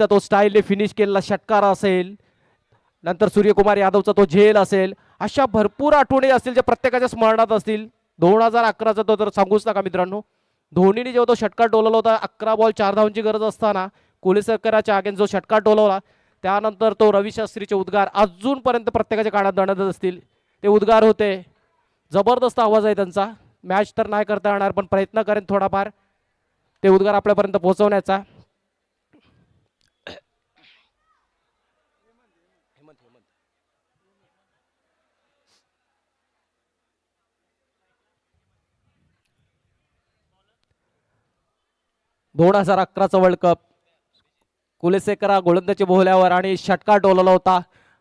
तो स्टाईलने फिनिश केलेला षटकार असेल, नंतर सूर्यकुमार यादवचा तो झेल असेल, अशा भरपूर आठवणी असतील ज्या प्रत्येकाच्या स्मरणात असतील. 2011चा तो तर सांगूच नका मित्रांनो. धोनीने जेव्हा तो षटकार डोलवला होता 11 बॉल 4 धावांची गरज असताना कुलसरकराच्या अगेन्स्ट जो षटकार डोलवला, त्यानंतर तो रवी शास्त्रीचे उद्गार अजूनपर्यंत प्रत्येकाच्या कानात दणदत असतील. ते उद्गार होते, जबरदस्त आवाज आहे त्यांचा. मॅच तर नाही करता येणार पण प्रयत्न करेन थोडाफार ते उद्गार आपल्यापर्यंत पोहोचवण्याचा. दोन 2011चा वर्ल्ड कप, कुलशेखर गोलंदाजी बोहल्यावर आणि षटकार डोलवला होता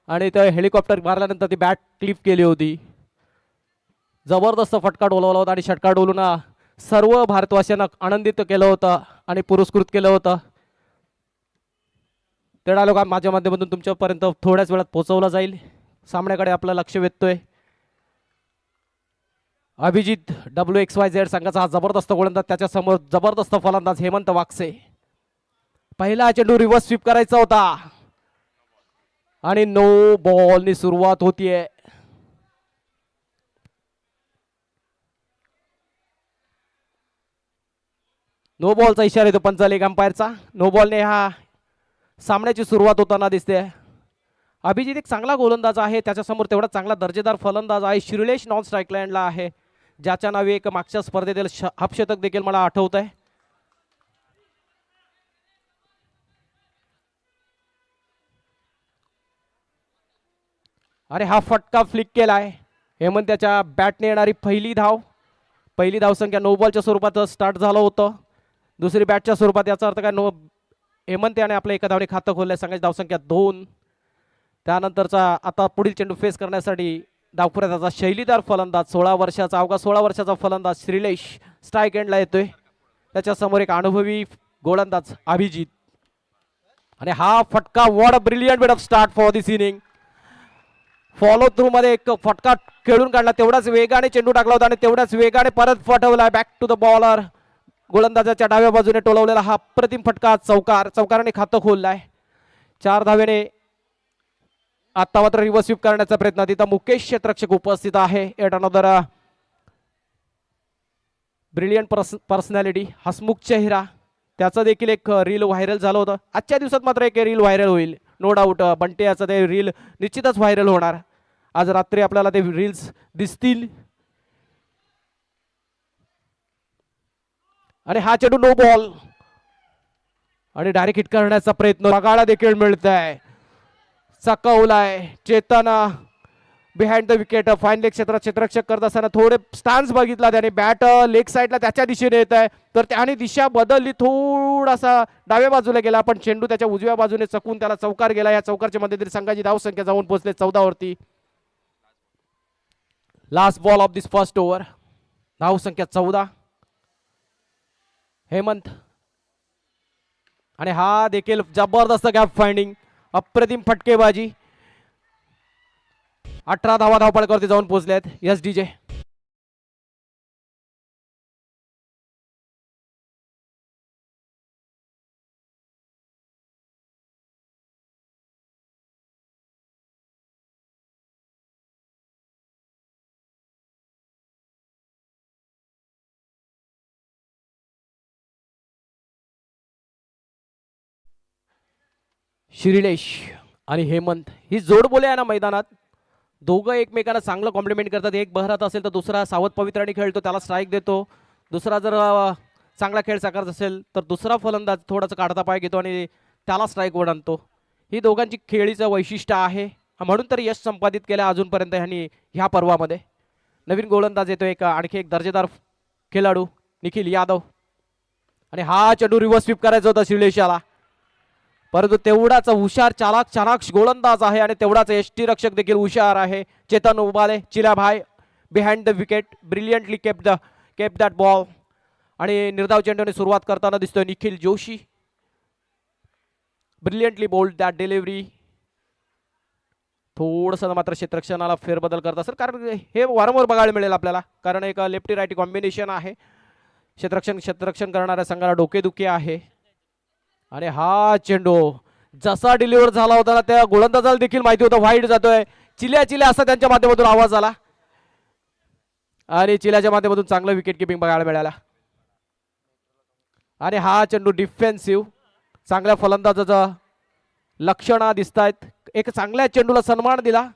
आणि ते हेलिकॉप्टर मारल्यानंतर ती बॅट क्लिप केली होती. जबरदस्त फटका डोलवला होता आणि षटकार डोलून सर्व भारतवासियांना आनंदित केलं होतं आणि पुरस्कृत केलं होतं. ते डायलॉग माझ्या माध्यमातून तुमच्यापर्यंत थोड्याच वेळात पोहोचवला जाईल. सामन्याकडे आपलं लक्ष वेधतोय. अभिजित WXYZ संघाचा हा जबरदस्त गोलंदाज, त्याच्या समोर जबरदस्त फलंदाज हेमंत वाकसे. पहिला चेंडू रिव्हर्स स्वीप करायचा होता आणि नो बॉलनी सुरुवात होतीये. नो बॉलचा इशारा येतो पंच लेग अंपायरचा. नो बॉलने हा सामन्याची सुरुवात होताना दिसते. अभिजित एक चांगला गोलंदाज आहे, त्याच्यासमोर तेवढा चांगला दर्जेदार फलंदाज आहे श्रीलेश नॉन स्ट्राईक लाईनला आहे, ज्याच्या नावे एक मागच्या स्पर्धेतील हाफशतक देखील मला आठवत आहे. अरे हा फटका फ्लिक केलाय. हेमंत त्याच्या बॅटने येणारी पहिली धावसंख्या नो बॉलच्या स्वरूपात स्टार्ट झालं होतं. दुसरी बॅटच्या स्वरूपात, याचा अर्थ काय, हेमंत याने आपलं एका धावने खातं खोललंय. संघाची धावसंख्या 2. त्यानंतरचा आता पुढील चेंडू फेस करण्यासाठी डावपुऱ्याचा शैलीदार फलंदाज 16 वर्षाचा फलंदाज श्रीलेश स्ट्राईक एंडला येतोय. त्याच्या समोर एक अनुभवी गोलंदाज अभिजित. आणि हा फटका, what a brilliant bit of start for this inning. Follow through मध्ये एक फटका खेळून काढला, तेवढाच वेगाने चेंडू टाकला होता आणि तेवढ्याच वेगाने परत फटवला. Back to the bowler. गोलंदाजाच्या डाव्या बाजूने टोलवलेला हा अप्रतिम फटका, चौकाराने खातं खोललाय. 4 धावेने आता मात्र रिव्हर्स स्वीप करण्याचा प्रयत्न. तिथं मुकेश क्षेत्ररक्षक उपस्थित आहे. एट अनदर ब्रिलियंट पर्सनॅलिटी, हसमुख चेहरा. त्याचं देखील एक रील व्हायरल झालं होतं. आजच्या दिवसात मात्र एक रील व्हायरल होईल, नो डाऊट. बंटे याचं ते रील निश्चितच व्हायरल होणार. आज रात्री आपल्याला ते रील्स दिसतील. आणि हा चेंडू नो बॉल आणि डायरेक्ट हिट करण्याचा प्रयत्न बघायला देखील मिळत आहे. चकवलाय Chetan behind the wicket. Fine leg क्षेत्रात क्षेत्ररक्षक करत असताना थोडे स्टान्स बघितला त्याने. बॅट लेग साईडला त्याच्या दिशेने येत आहे, तर त्याने दिशा बदलली, थोडासा डाव्या बाजूला गेला, पण चेंडू त्याच्या उजव्या बाजूने चकून त्याला चौकार गेला. या चौकारच्या मध्यंतरी संघाची धावसंख्या जाऊन पोहोचले 14 वरती. Last ball of this first over. धावसंख्या 14. हेमंत आणि हा देखील जबरदस्त गॅप फाइंडिंग, अप्रतिम फटकेबाजी. 18 धावा धावपळावरती जाऊन पोहोचल्यात. Yes DJ. श्रीलेश आणि हेमंत ही जोड बोले आहे ना मैदानात. दोघं एकमेकांना चांगलं कॉम्प्लिमेंट करतात. एक बहरत असेल तर दुसरा सावध पवित्राने खेळतो, त्याला स्ट्राईक देतो. दुसरा जर चांगला खेळ साकारत असेल तर दुसरा फलंदाज थोडासा काढता पाय घेतो आणि त्याला स्ट्राईकवर आणतो. ही दोघांची खेळीचं वैशिष्ट्य आहे, म्हणून तर यश संपादित केलं अजूनपर्यंत ह्यांनी ह्या पर्वामध्ये. नवीन गोलंदाज येतो एक, आणखी एक दर्जेदार खेळाडू निखिल यादव. आणि हा चेंडू रिव्हर्स स्वीप करायचा होता श्रीलेशाला, परंतु तेवढाच हुशार चाणाक्ष गोलंदाज आहे आणि तेवढाच यष्टी रक्षक देखील हुशार आहे. Chetan Ubale, Chilabhai behind the wicket, brilliantly kept that ball. आणि निर्धाव चेंडूने सुरुवात करताना दिसतोय Nikhil Joshi. Brilliantly bowled that delivery. थोडंसं मात्र क्षेत्ररक्षणाला फेरबदल करत असेल, कारण हे वारंवार बघायला मिळेल आपल्याला, कारण एक लेफ्टी राईटी कॉम्बिनेशन आहे. क्षेत्ररक्षण करणाऱ्या संघाला डोकेदुखी आहे. आणि हा चेंडू जसा डिलिव्हर झाला होता ना त्या गोलंदाजाला देखील माहिती होतं व्हाईट जातोय. चिल्या चिल्या असा त्यांच्या माध्यमातून आवाज आला आणि चिल्याच्या माध्यमातून चांगलं विकेट किपिंग बघायला मिळाला. आणि हा चेंडू डिफेन्सिव्ह चांगल्या फलंदाजाचं लक्षणं दिसत आहेत. एक चांगल्या चेंडूला सन्मान दिला.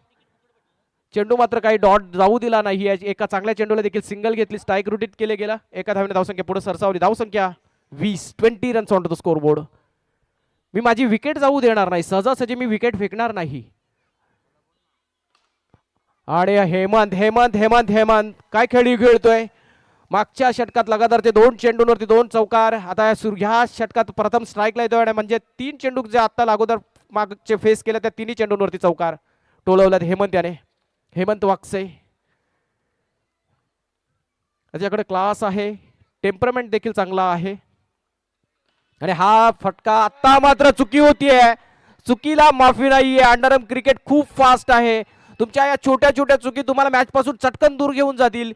चेंडू मात्र काही डॉट जाऊ दिला नाही. एका चांगल्या चेंडूला देखील सिंगल घेतली. स्ट्राईक रुटीत केले गेला. एका धावेने धावसंख्या पुढे सरसावली. धावसंख्या 20 runs on to the scoreboard. मी माझी विकेट जाऊ देणार नाही. सहजासहजी मी विकेट फेकणार नाही. आणि हेमंत हेमंत हेमंत हेमंत काय खेळी खेळतोय. मागच्या षटकात लगातार ते 2 चेंडूंवरती 2 चौकार. आता ह्या षटकात प्रथम स्ट्राईकला येतोय. म्हणजे 3 चेंडू जे आता अगोदर मागचे फेस केले त्या 3 चेंडूंवरती चौकार टोलवल्यात हेमंत याने. हेमंत वाकसे त्याच्याकडे क्लास आहे. टेम्परमेंट देखील चांगला आहे. आणि हा फटका आता मात्र चुकी होतीये. चुकीला माफी नाहीये. अंडरआर्म क्रिकेट खूप फास्ट आहे. तुमच्या या छोट्या छोट्या चुकी तुम्हाला मॅच पासून चटकन दूर घेऊन जातील.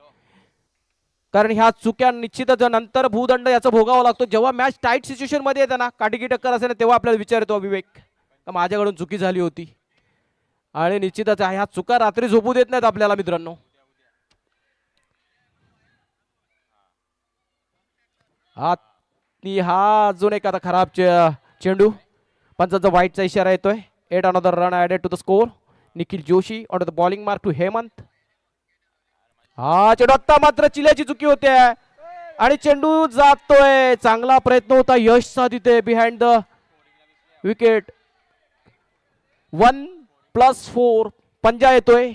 कारण ह्या चुक्या निश्चितच नंतर भूदंड याचा भोगावा लागतो. जेव्हा मॅच टाईट सिच्युएशन मध्ये येते ना काटिकी टक्कर असेल तेव्हा आपल्याला विचार येतो विवेक माझ्याकडून चुकी झाली होती. आणि निश्चितच ह्या चुका रात्री झोपू देत नाहीत आपल्याला मित्रांनो. हा अजून एक आता खराब चेंडू. पंचांचा व्हाईटचा इशारा येतोय. 8 another run added to the score. Nikhil Joshi on the bowling mark to Hemant. हा चेंडू आता मात्र चिल्याची चुकी होते आणि चेंडू जातोय. चांगला प्रयत्न होता. Yash Sadhite behind the wicket. 1+4 पंजा येतोय.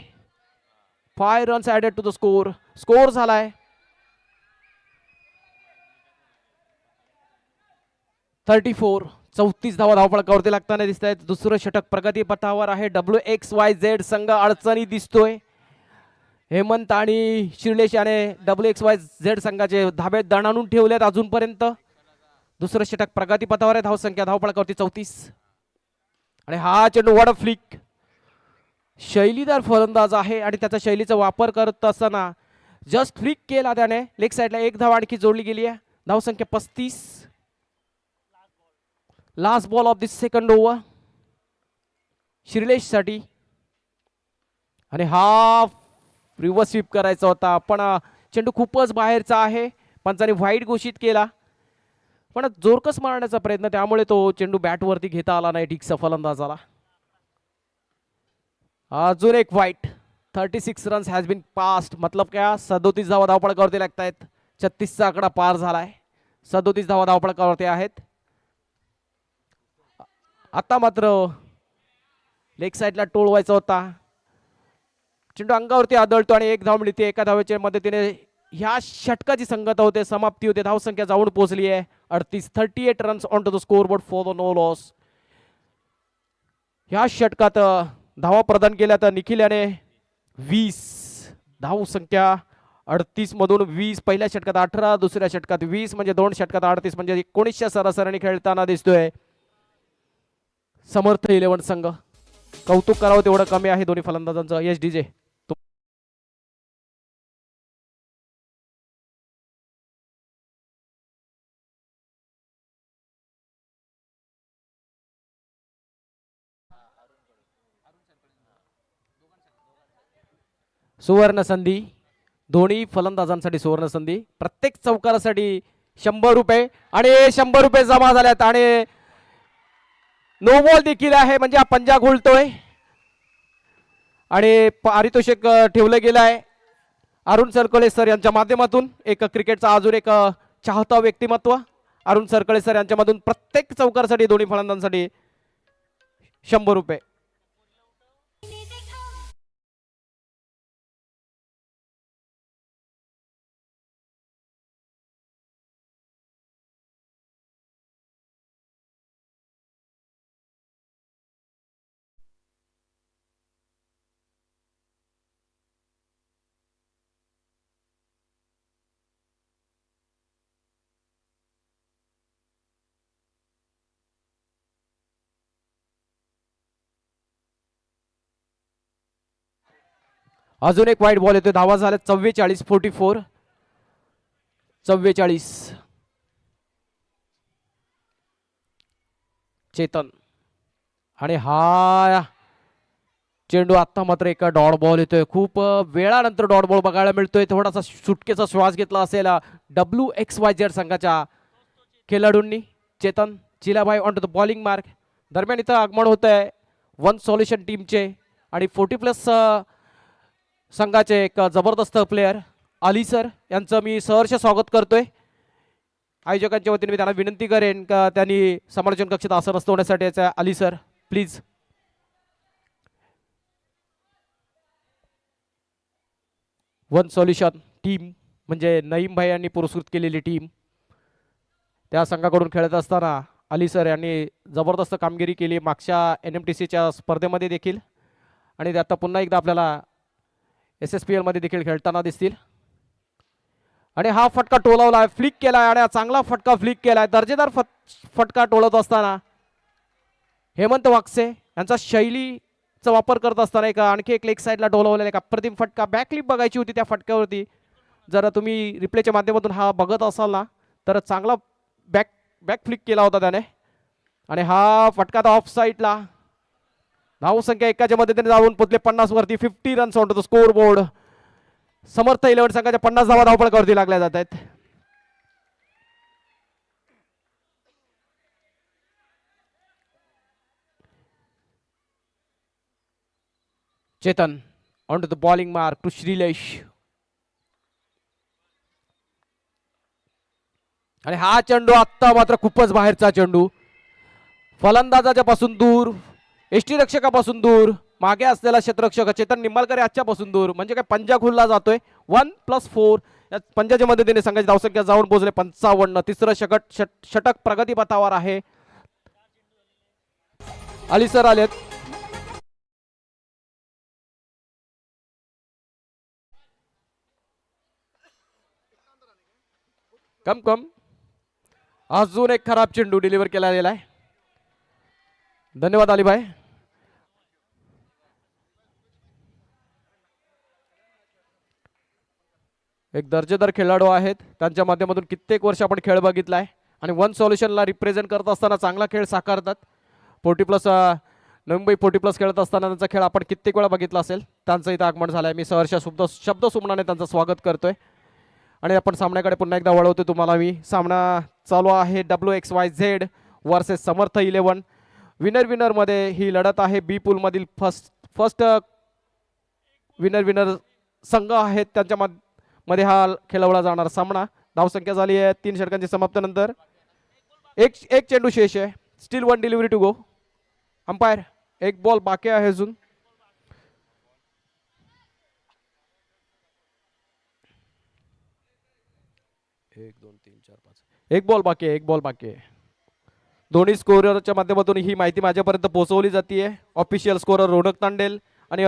5 runs added to the score. Score झालाय 34. 34 धावा धावपळकावरती लागताना दिसत आहेत. दुसरं षटक प्रगती पथावर आहे. WXYZ संघ अडचणी दिसतोय. हेमंत आणि शिरलेश याने WXYZ संघाचे धाबे दणाणून ठेवलेत अजूनपर्यंत. दुसरं षटक प्रगती पथावर आहे. धावसंख्या धावपळकावरती 34. आणि हा चेंडू वड फ्लिक. शैलीदार फलंदाज आहे आणि त्याचा शैलीचा वापर करत असताना जस्ट फ्लिक केला त्याने. लेग साइडला 1 धाव आणखी जोडली गेली आहे. धावसंख्या 35. Last ball of this second over Shirlesh साठी. आणि हा रिव्हर्स स्वीप करायचा होता पण चेंडू खूपच बाहेरचा आहे. पंचाने व्हाईट घोषित केला पण जोरकस मारण्याचा प्रयत्न त्यामुळे तो चेंडू बॅटवरती घेता आला नाही ठीकसा फलंदाजाला. अजून एक wide. 36 runs has been passed. मतलब क्या 37 धावा धावपळकावरती लागत आहेत. 36चा आकडा पार झालाय. 37 धावा धावपळकावरती आहेत. आता मात्र लेग साइडला टोळवायचा होता. चेंडू अंगावरती आदळतो आणि 1 धाव मिळते. एका धावेच्या मदतीने ह्या षटकाची संगत होते. समाप्ती होते. धावसंख्या जाऊन पोहोचली आहे 38 runs on to the scoreboard for the no loss. ह्या षटकात धावा प्रदान केल्या तर निखिल याने 20. धावसंख्या 38 मधून 20. पहिल्या षटकात 18. दुसऱ्या षटकात 20 म्हणजे 2 षटकात 38 म्हणजे 19च्या सरासरीने खेळताना दिसतोय समर्थ 11 संघ. कौतुक करावं तेवढं कमी आहे दोन्ही फलंदाजांचं. Yes DJ. सुवर्ण संधी. दोन्ही फलंदाजांसाठी सुवर्ण संधी. प्रत्येक चौकारासाठी 100 रुपये आणि 100 रुपये जमा झाल्यात आणि नो बॉल देखील आहे म्हणजे हा पंजा घोळतोय आणि पारितोषिक ठेवलं गेलं आहे अरुण सरकळे सर यांच्या माध्यमातून. एक क्रिकेटचा अजून एक चाहता व्यक्तिमत्व अरुण सरकळे सर यांच्यामधून प्रत्येक चौकारासाठी दोन्ही फलंदाजांसाठी 100 रुपये. अजून एक वाईट बॉल येतोय. धावा झाल्या 44. 44. 44. चेतन आणि हा चेंडू आता मात्र एका डॉट बॉल येतोय. खूप वेळानंतर डॉट बॉल बघायला मिळतोय. थोडासा सुटकेचा श्वास घेतला असेल WXYZ संघाच्या खेळाडूंनी. Chetan Chilabhai on to the bowling mark. दरम्यान इथं आगमन होत आहे वन सॉल्युशन टीमचे आणि 40+ संघाचे एक जबरदस्त प्लेयर अली सर यांचं मी सहर्ष स्वागत करतोय. आयोजकांच्या वतीने मी त्यांना विनंती करेन का त्यांनी समालोचन कक्षात आसन होण्यासाठी Ali sir please. One solution team म्हणजे नईम भाई यांनी पुरस्कृत केलेली टीम. त्या संघाकडून खेळत असताना अली सर यांनी जबरदस्त कामगिरी केली मागच्या NMTCच्या स्पर्धेमध्ये देखील आणि ते आता पुन्हा एकदा आपल्याला SSPL मध्ये देखील खेळताना दिसतील. आणि हा फटका टोलवला फ्लिक केलाय आणि चांगला फटका फ्लिक केलाय. दर्जेदार फटका टोलत असताना हेमंत वागसे यांचा शैलीचा वापर करत असताना एक आणखी एक लेग साईडला टोलवलेला एक अप्रतिम फटका. बॅकलिप बघायची होती त्या फटक्यावरती. जर तुम्ही रिप्लेच्या माध्यमातून हा बघत असाल ना तर चांगला बॅक फ्लिक केला होता त्याने. आणि हा फटका तर ऑफ साईडला. धावसंख्या एकाच्या मदतीने जाऊन पोचले 50 वरती. 50 runs on to the scoreboard. Samarth 11 संघाच्या 50 धावा धावपळावरती लागल्या जात आहेत. Chetan on to the bowling mark to Shrilesh. आणि हा चेंडू आत्ता मात्र खूपच बाहेरचा चेंडू. फलंदाजाच्या पासून दूर, यष्टीरक्षकापासून दूर, मागे असलेला क्षेत्ररक्षक चेतन निंबाळकर याच्यापासून दूर. म्हणजे काय पंजा खुलला जातोय. 1+4 या पंजाच्या मदतीने संघाची धावसंख्या जाऊन पोहोचले 55. तिसरं षटक प्रगतीपथावर आहे. अली सर आलेत. कम अजून एक खराब चेंडू डिलिव्हर केला गेला आहे. धन्यवाद अलीभाई. एक दर्जेदार खेळाडू आहेत. त्यांच्या माध्यमातून कित्येक वर्ष आपण खेळ बघितलाय आणि वन सॉल्युशनला रिप्रेझेंट करत असताना चांगला खेळ साकारतात. 40+ मुंबई 40+ खेळत असताना त्यांचा खेळ आपण कित्येक वेळा बघितला असेल. त्यांचं इथं आगमन झालंय. मी सहर्ष शब्द सुमनाने त्यांचं स्वागत करतोय. आणि आपण सामन्याकडे पुन्हा एकदा वळवतो तुम्हाला मी. सामना चालू आहे WXYZ वर्सेस समर्थ 11. विनर मध्ये ही लढत आहे. बी पूल मधील फर्स्ट विनर संघ आहेत त्यांच्या मध्ये हा खेळवला जाणारा सामना. धावसंख्या झाली आहे 3 षटकांची समाप्तीनंतर. एक चेंडू शेष आहे. Still 1 delivery to go. Umpire एक बॉल बाकी आहे अजून. एक बॉल बाकी आहे. दोन्ही स्कोररच्या माध्यमातून ही माहिती माझ्यापर्यंत पोहोचवली जाते. ऑफिशियल स्कोरर रोनक तांडेल आणि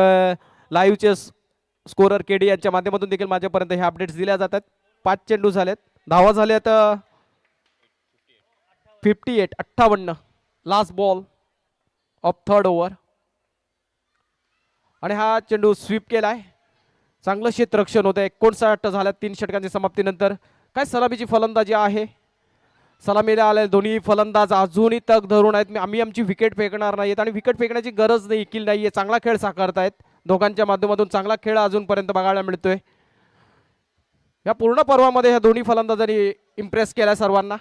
लाईव्हचे स्कोरर KD यांच्या माध्यमातून देखील माझ्यापर्यंत हे अपडेट्स दिल्या जातात. 5 चेंडू झालेत. धावा झाल्यात 58. Last ball of third over. आणि हा चेंडू स्वीप केलाय. चांगलं क्षेत्ररक्षण होतं. 59 झाल्यात 3 षटकांच्या समाप्तीनंतर. काय सलामीची फलंदाजी आहे. सलामीला आले दोन्ही फलंदाज अजूनही तग धरून आहेत. आम्ही आमची विकेट फेकणार नाहीत आणि विकेट फेकण्याची गरज देखील नाहीये. चांगला खेळ साकारतायत. दोघांच्या माध्यमातून चांगला खेळ अजूनपर्यंत बघायला मिळतोय. या पूर्ण पर्वामध्ये ह्या दोन्ही फलंदाजांनी इम्प्रेस केलाय सर्वांना.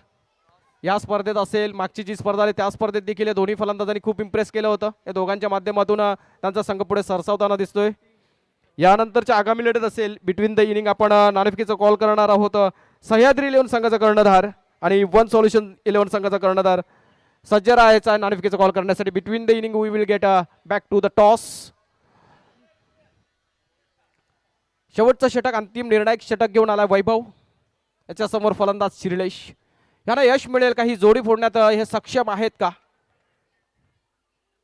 या स्पर्धेत असेल, मागची जी स्पर्धा आली त्या स्पर्धेत देखील दोन्ही फलंदाजांनी खूप इम्प्रेस केलं होतं. या दोघांच्या माध्यमातून त्यांचा संघ पुढे सरसावताना दिसतोय. यानंतरच्या आगामी लढत असेल बिटवीन द इनिंग आपण नाणेफेकीचा कॉल करणार आहोत. सह्याद्री 11 संघाचा कर्णधार आणि वन सॉल्युशन 11 संघाचा कर्णधार सज्ज राहायचा नाणेफेकीचा कॉल करण्यासाठी. Between the inning we will get back to the toss. शेवटचं षटक, अंतिम निर्णायक षटक घेऊन आला वैभव. याच्या समोर फलंदाज श्रीलेश. यांना यश मिळेल का? ही जोडी फोडण्यात हे सक्षम आहेत का?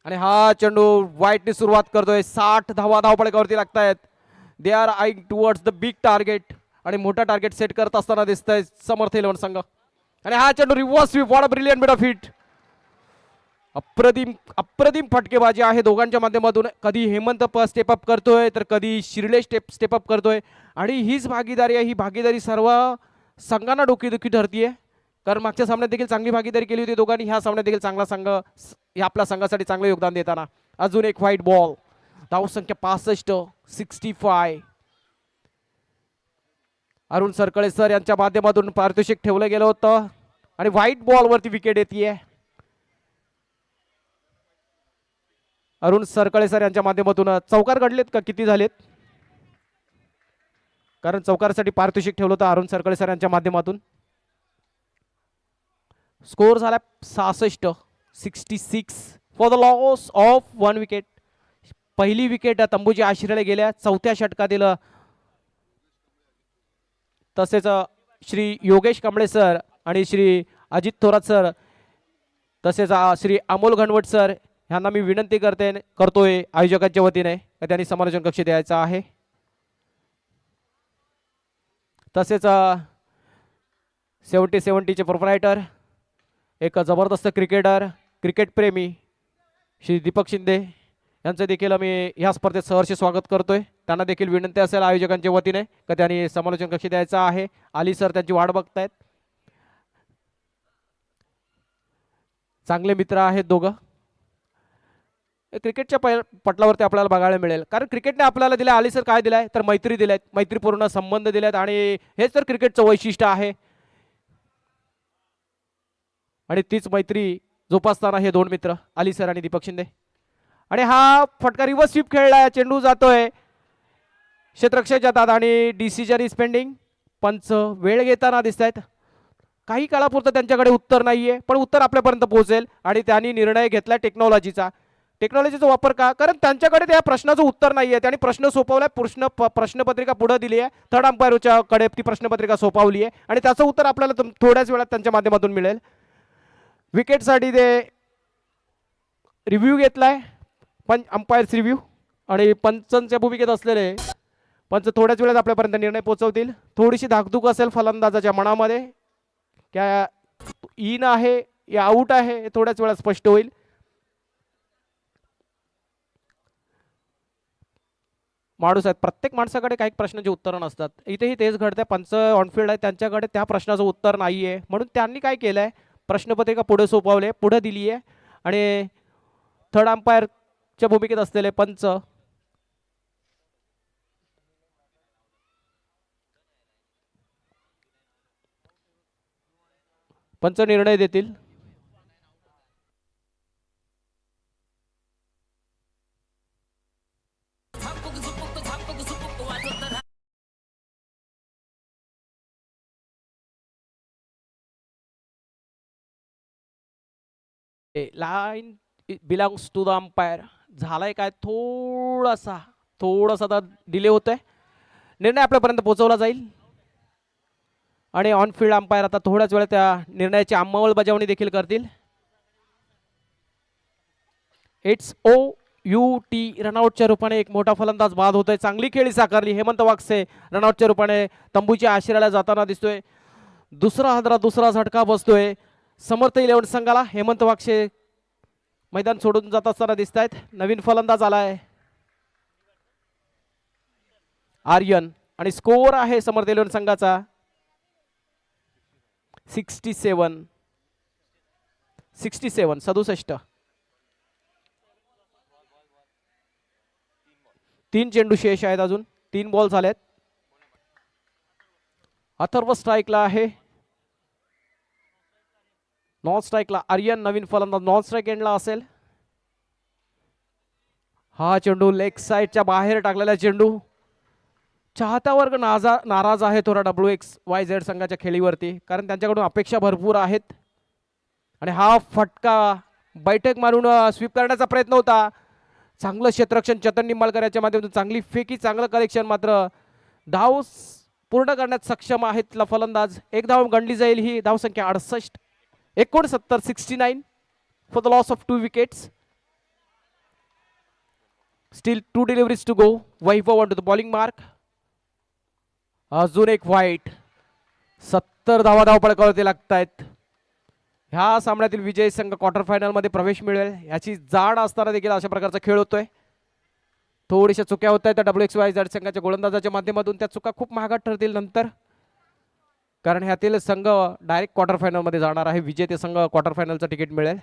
आणि हा चेंडू वाईटने सुरुवात करतोय. 60 धावा धावपळीवरती लागतायत. They are eyeing towards the big target आणि मोठा टार्गेट सेट करत असताना दिसतंय समर्थ 11 संघ. आणि हा चेंडू reverse sweep. What a brilliant bit of hit. अप्रतिम फटकेबाजी आहे दोघांच्या माध्यमातून. कधी हेमंत स्टेप अप करतोय तर कधी श्रीलेश स्टेप अप करतोय. आणि हीच भागीदारी आहे. ही भागीदारी सर्व संघांना डोकेदुखी ठरतीये कारण मागच्या सामन्यात देखील चांगली भागीदारी केली होती दोघांनी. ह्या सामन्यात देखील चांगला संघ आपल्या संघासाठी चांगलं योगदान देताना. अजून एक व्हाईट बॉल. धावसंख्या 65, 65. अरुण सरकळे सर यांच्या माध्यमातून पारितोषिक ठेवलं गेलं होतं आणि व्हाईट बॉलवरती विकेट येते. अरुण सरकळे सर यांच्या माध्यमातून चौकार घडलेत का किती झालेत? कारण चौकारसाठी पारितोषिक ठेवलं होतं अरुण सरकळे सर यांच्या माध्यमातून. स्कोर झाला 66, 66 for the loss of 1 wicket. पहिली विकेट तंबूजी आशिरेला गेल्या चौथ्या षटकातील. तसेच श्री योगेश कांबळे सर आणि श्री अजित थोरात सर तसेच श्री अमोल घनवट सर यांना मी विनंती करतोय आयोजकांच्या वतीने त्यांनी समालोचन कक्ष द्यायचा आहे. तसेच 70-70चे प्रोप्रायटर एक जबरदस्त क्रिकेटर क्रिकेट प्रेमी श्री दीपक शिंदे यांचं देखील मी ह्या स्पर्धेत सहर्ष स्वागत करतोय. त्यांना देखील विनंती असेल आयोजकांच्या वतीने की त्यांनी समालोचन कक्ष द्यायचा आहे. अली सर त्यांची वाट बघतायत. चांगले मित्र आहेत दोघं. क्रिकेटच्या पटलावरती आपल्याला बघायला मिळेल कारण क्रिकेटने आपल्याला दिलं. अली सर काय दिलाय तर मैत्री दिल्यात, मैत्रीपूर्ण संबंध दिलेत आणि हेच तर क्रिकेटचं वैशिष्ट्य आहे. आणि तीच मैत्री जोपासताना हे दोन मित्र अली सर आणि दीपक शिंदे. आणि हा फटका रिव्हर्स स्वीप खेळलाय. चेंडू जातोय क्षेत्ररक्षक जातात आणि डिसिजन इज पेंडिंग. पंच वेळ घेताना दिसत आहेत. काही काळापुरतं त्यांच्याकडे उत्तर नाहीये पण उत्तर आपल्यापर्यंत पोहोचेल आणि त्यांनी निर्णय घेतला टेक्नॉलॉजीचा वापर का कारण त्यांच्याकडे त्या प्रश्नाचं उत्तर नाहीये. त्यांनी प्रश्न सोपवलाय. प्रश्नपत्रिका पुढे दिली आहे. थर्ड अंपायरच्या कडे ती प्रश्नपत्रिका सोपवली आहे आणि त्याचं उत्तर आपल्याला थोड्याच वेळात त्यांच्या माध्यमातून मिळेल. विकेटसाठी ते रिव्ह्यू घेतलाय अंपायर्स रिव्ह्यू आणि पंचांच्या भूमिकेत असलेले पंच थोड्याच वेळात आपल्यापर्यंत निर्णय पोहोचवतील. थोडीशी धाकधूक असेल फलंदाजाच्या मनामध्ये क्या इन आहे या आऊट आहे हे थोड्याच वेळात स्पष्ट होईल. माणूस आहेत प्रत्येक माणसाकडे काही प्रश्नांची उत्तरं नसतात. इथेही तेच घडतंय. पंच ऑनफिल्ड आहे त्यांच्याकडे त्या प्रश्नाचं उत्तर नाहीये म्हणून त्यांनी काय केलंय प्रश्नपत्रिका पुढे सोपवले पुढे दिली आहे आणि थर्ड अंपायरच्या भूमिकेत असलेले पंच निर्णय देतील. Line belongs to the umpire. झालाय काय थोडासा आता डिले होतोय. निर्णय आपल्यापर्यंत पोहोचवला जाईल आणि ऑन फील्ड अंपायर आता थोड्याच वेळात त्या निर्णयाची अंमलबजावणी देखील करतील. It's OUT. रनआउटच्या रूपाने एक मोठा फलंदाज बाद होतोय. चांगली खेळी साकारली हेमंत वागसे रनआउटच्या रूपाने तंबूच्या आशिराला जाताना दिसतोय. दुसरा झटका बसतोय समर्थ 11 संघाला. हेमंत वागसे मैदान सोडून जात असताना दिसत आहेत. नवीन फलंदाज आलाय आर्यन आणि स्कोर आहे समर्थ 11 संघाचा 67. 67. 3 चेंडू शेष आहेत. अजून 3 बॉल झालेत. अथर्व स्ट्राईकला आहे. नॉन स्ट्राईकला आर्यन नवीन फलंदाज नॉन स्ट्राईक एंडला असेल. हा चेंडू लेग साईडच्या बाहेर टाकलेला चेंडू. चाहता वर्ग नाराज आहे थोडा WXYZ संघाच्या खेळीवरती कारण त्यांच्याकडून अपेक्षा भरपूर आहेत आणि हा फटका बैठक मारून स्वीप करण्याचा प्रयत्न होता. चांगलं क्षेत्ररक्षण चेतन निंबाळकर याच्या माध्यमातून चांगली फेकी चांगलं कलेक्शन मात्र धाव पूर्ण करण्यात सक्षम आहेत फलंदाज. एक धाव गणली जाईल. ही धावसंख्या 68. 69 for the loss of 2 wickets. Still 2 deliveries to go. Vaibhav on to the bowling mark. अजून एक व्हाईट. 70 धावा पळकावरती लागत आहेत. ह्या सामन्यातील विजयी संघ क्वार्टर फायनल मध्ये प्रवेश मिळवेल याची जाण असताना देखील अशा प्रकारचा खेळ होतोय. थोडीशा चुक्या होत आहेत त्या WXYZ संघाच्या गोलंदाजाच्या माध्यमातून. त्या चुका खूप महागात ठरतील नंतर. कारण ह्यातील संघ डायरेक्ट क्वार्टर फायनलमध्ये जाणार आहे. विजेते संघ क्वार्टर फायनलचं तिकीट मिळेल.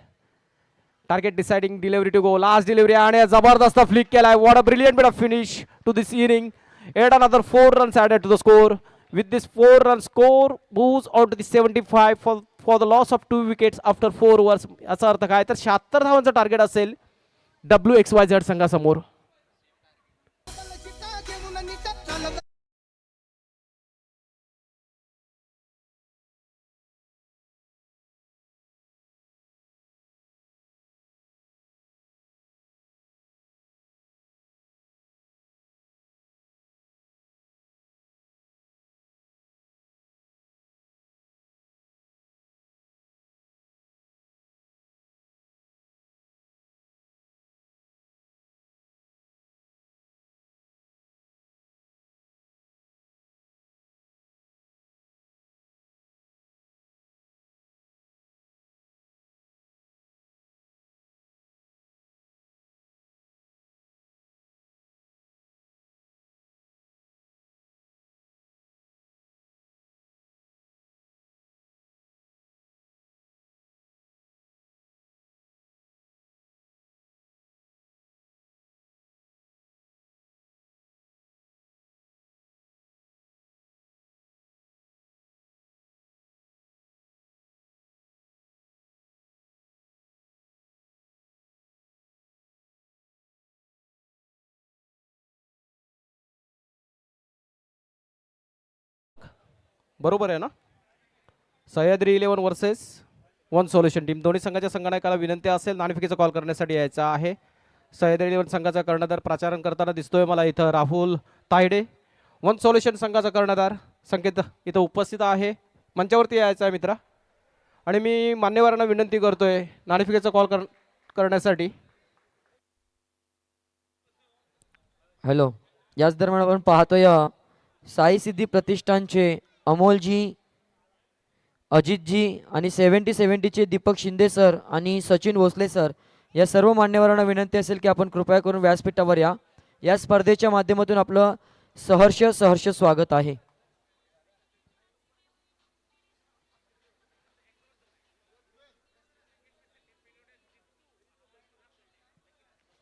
Target deciding delivery to go, last delivery आणि जबरदस्त फ्लिक केलाय. What a brilliant bit of finish to this inning. Add another 4 runs added to the score. With this 4 run score moves on to the 75 for the loss of 2 wickets after 4 overs. याचा अर्थ काय तर 76 धावांचं target असेल WXYZ संघासमोर. बरोबर आहे ना. Sahyadri 11 versus one solution team. दोन्ही संघाच्या संघनायकाला विनंती असेल नाणेफेकीचा कॉल करण्यासाठी यायचा आहे. सह्याद्री 11 संघाचा कर्णधार प्राचारण करताना दिसतोय मला इथं राहुल तायडे. वन सोल्युशन संघाचा कर्णधार संकेत इथं उपस्थित आहे. मंचावरती यायचा आहे मित्रा. आणि मी मान्यवरांना विनंती करतोय नाणेफेकीचा कॉल करण्यासाठी. हॅलो. याच दरम्यान आपण पाहतोय साई सिद्धी प्रतिष्ठानचे अमोलजी, अजितजी आणि 70-70चे दीपक शिंदे सर आणि सचिन भोसले सर या सर्व मान्यवरांना विनंती असेल की आपण कृपया करून व्यासपीठावर या. या स्पर्धेच्या माध्यमातून आपलं सहर्ष स्वागत आहे.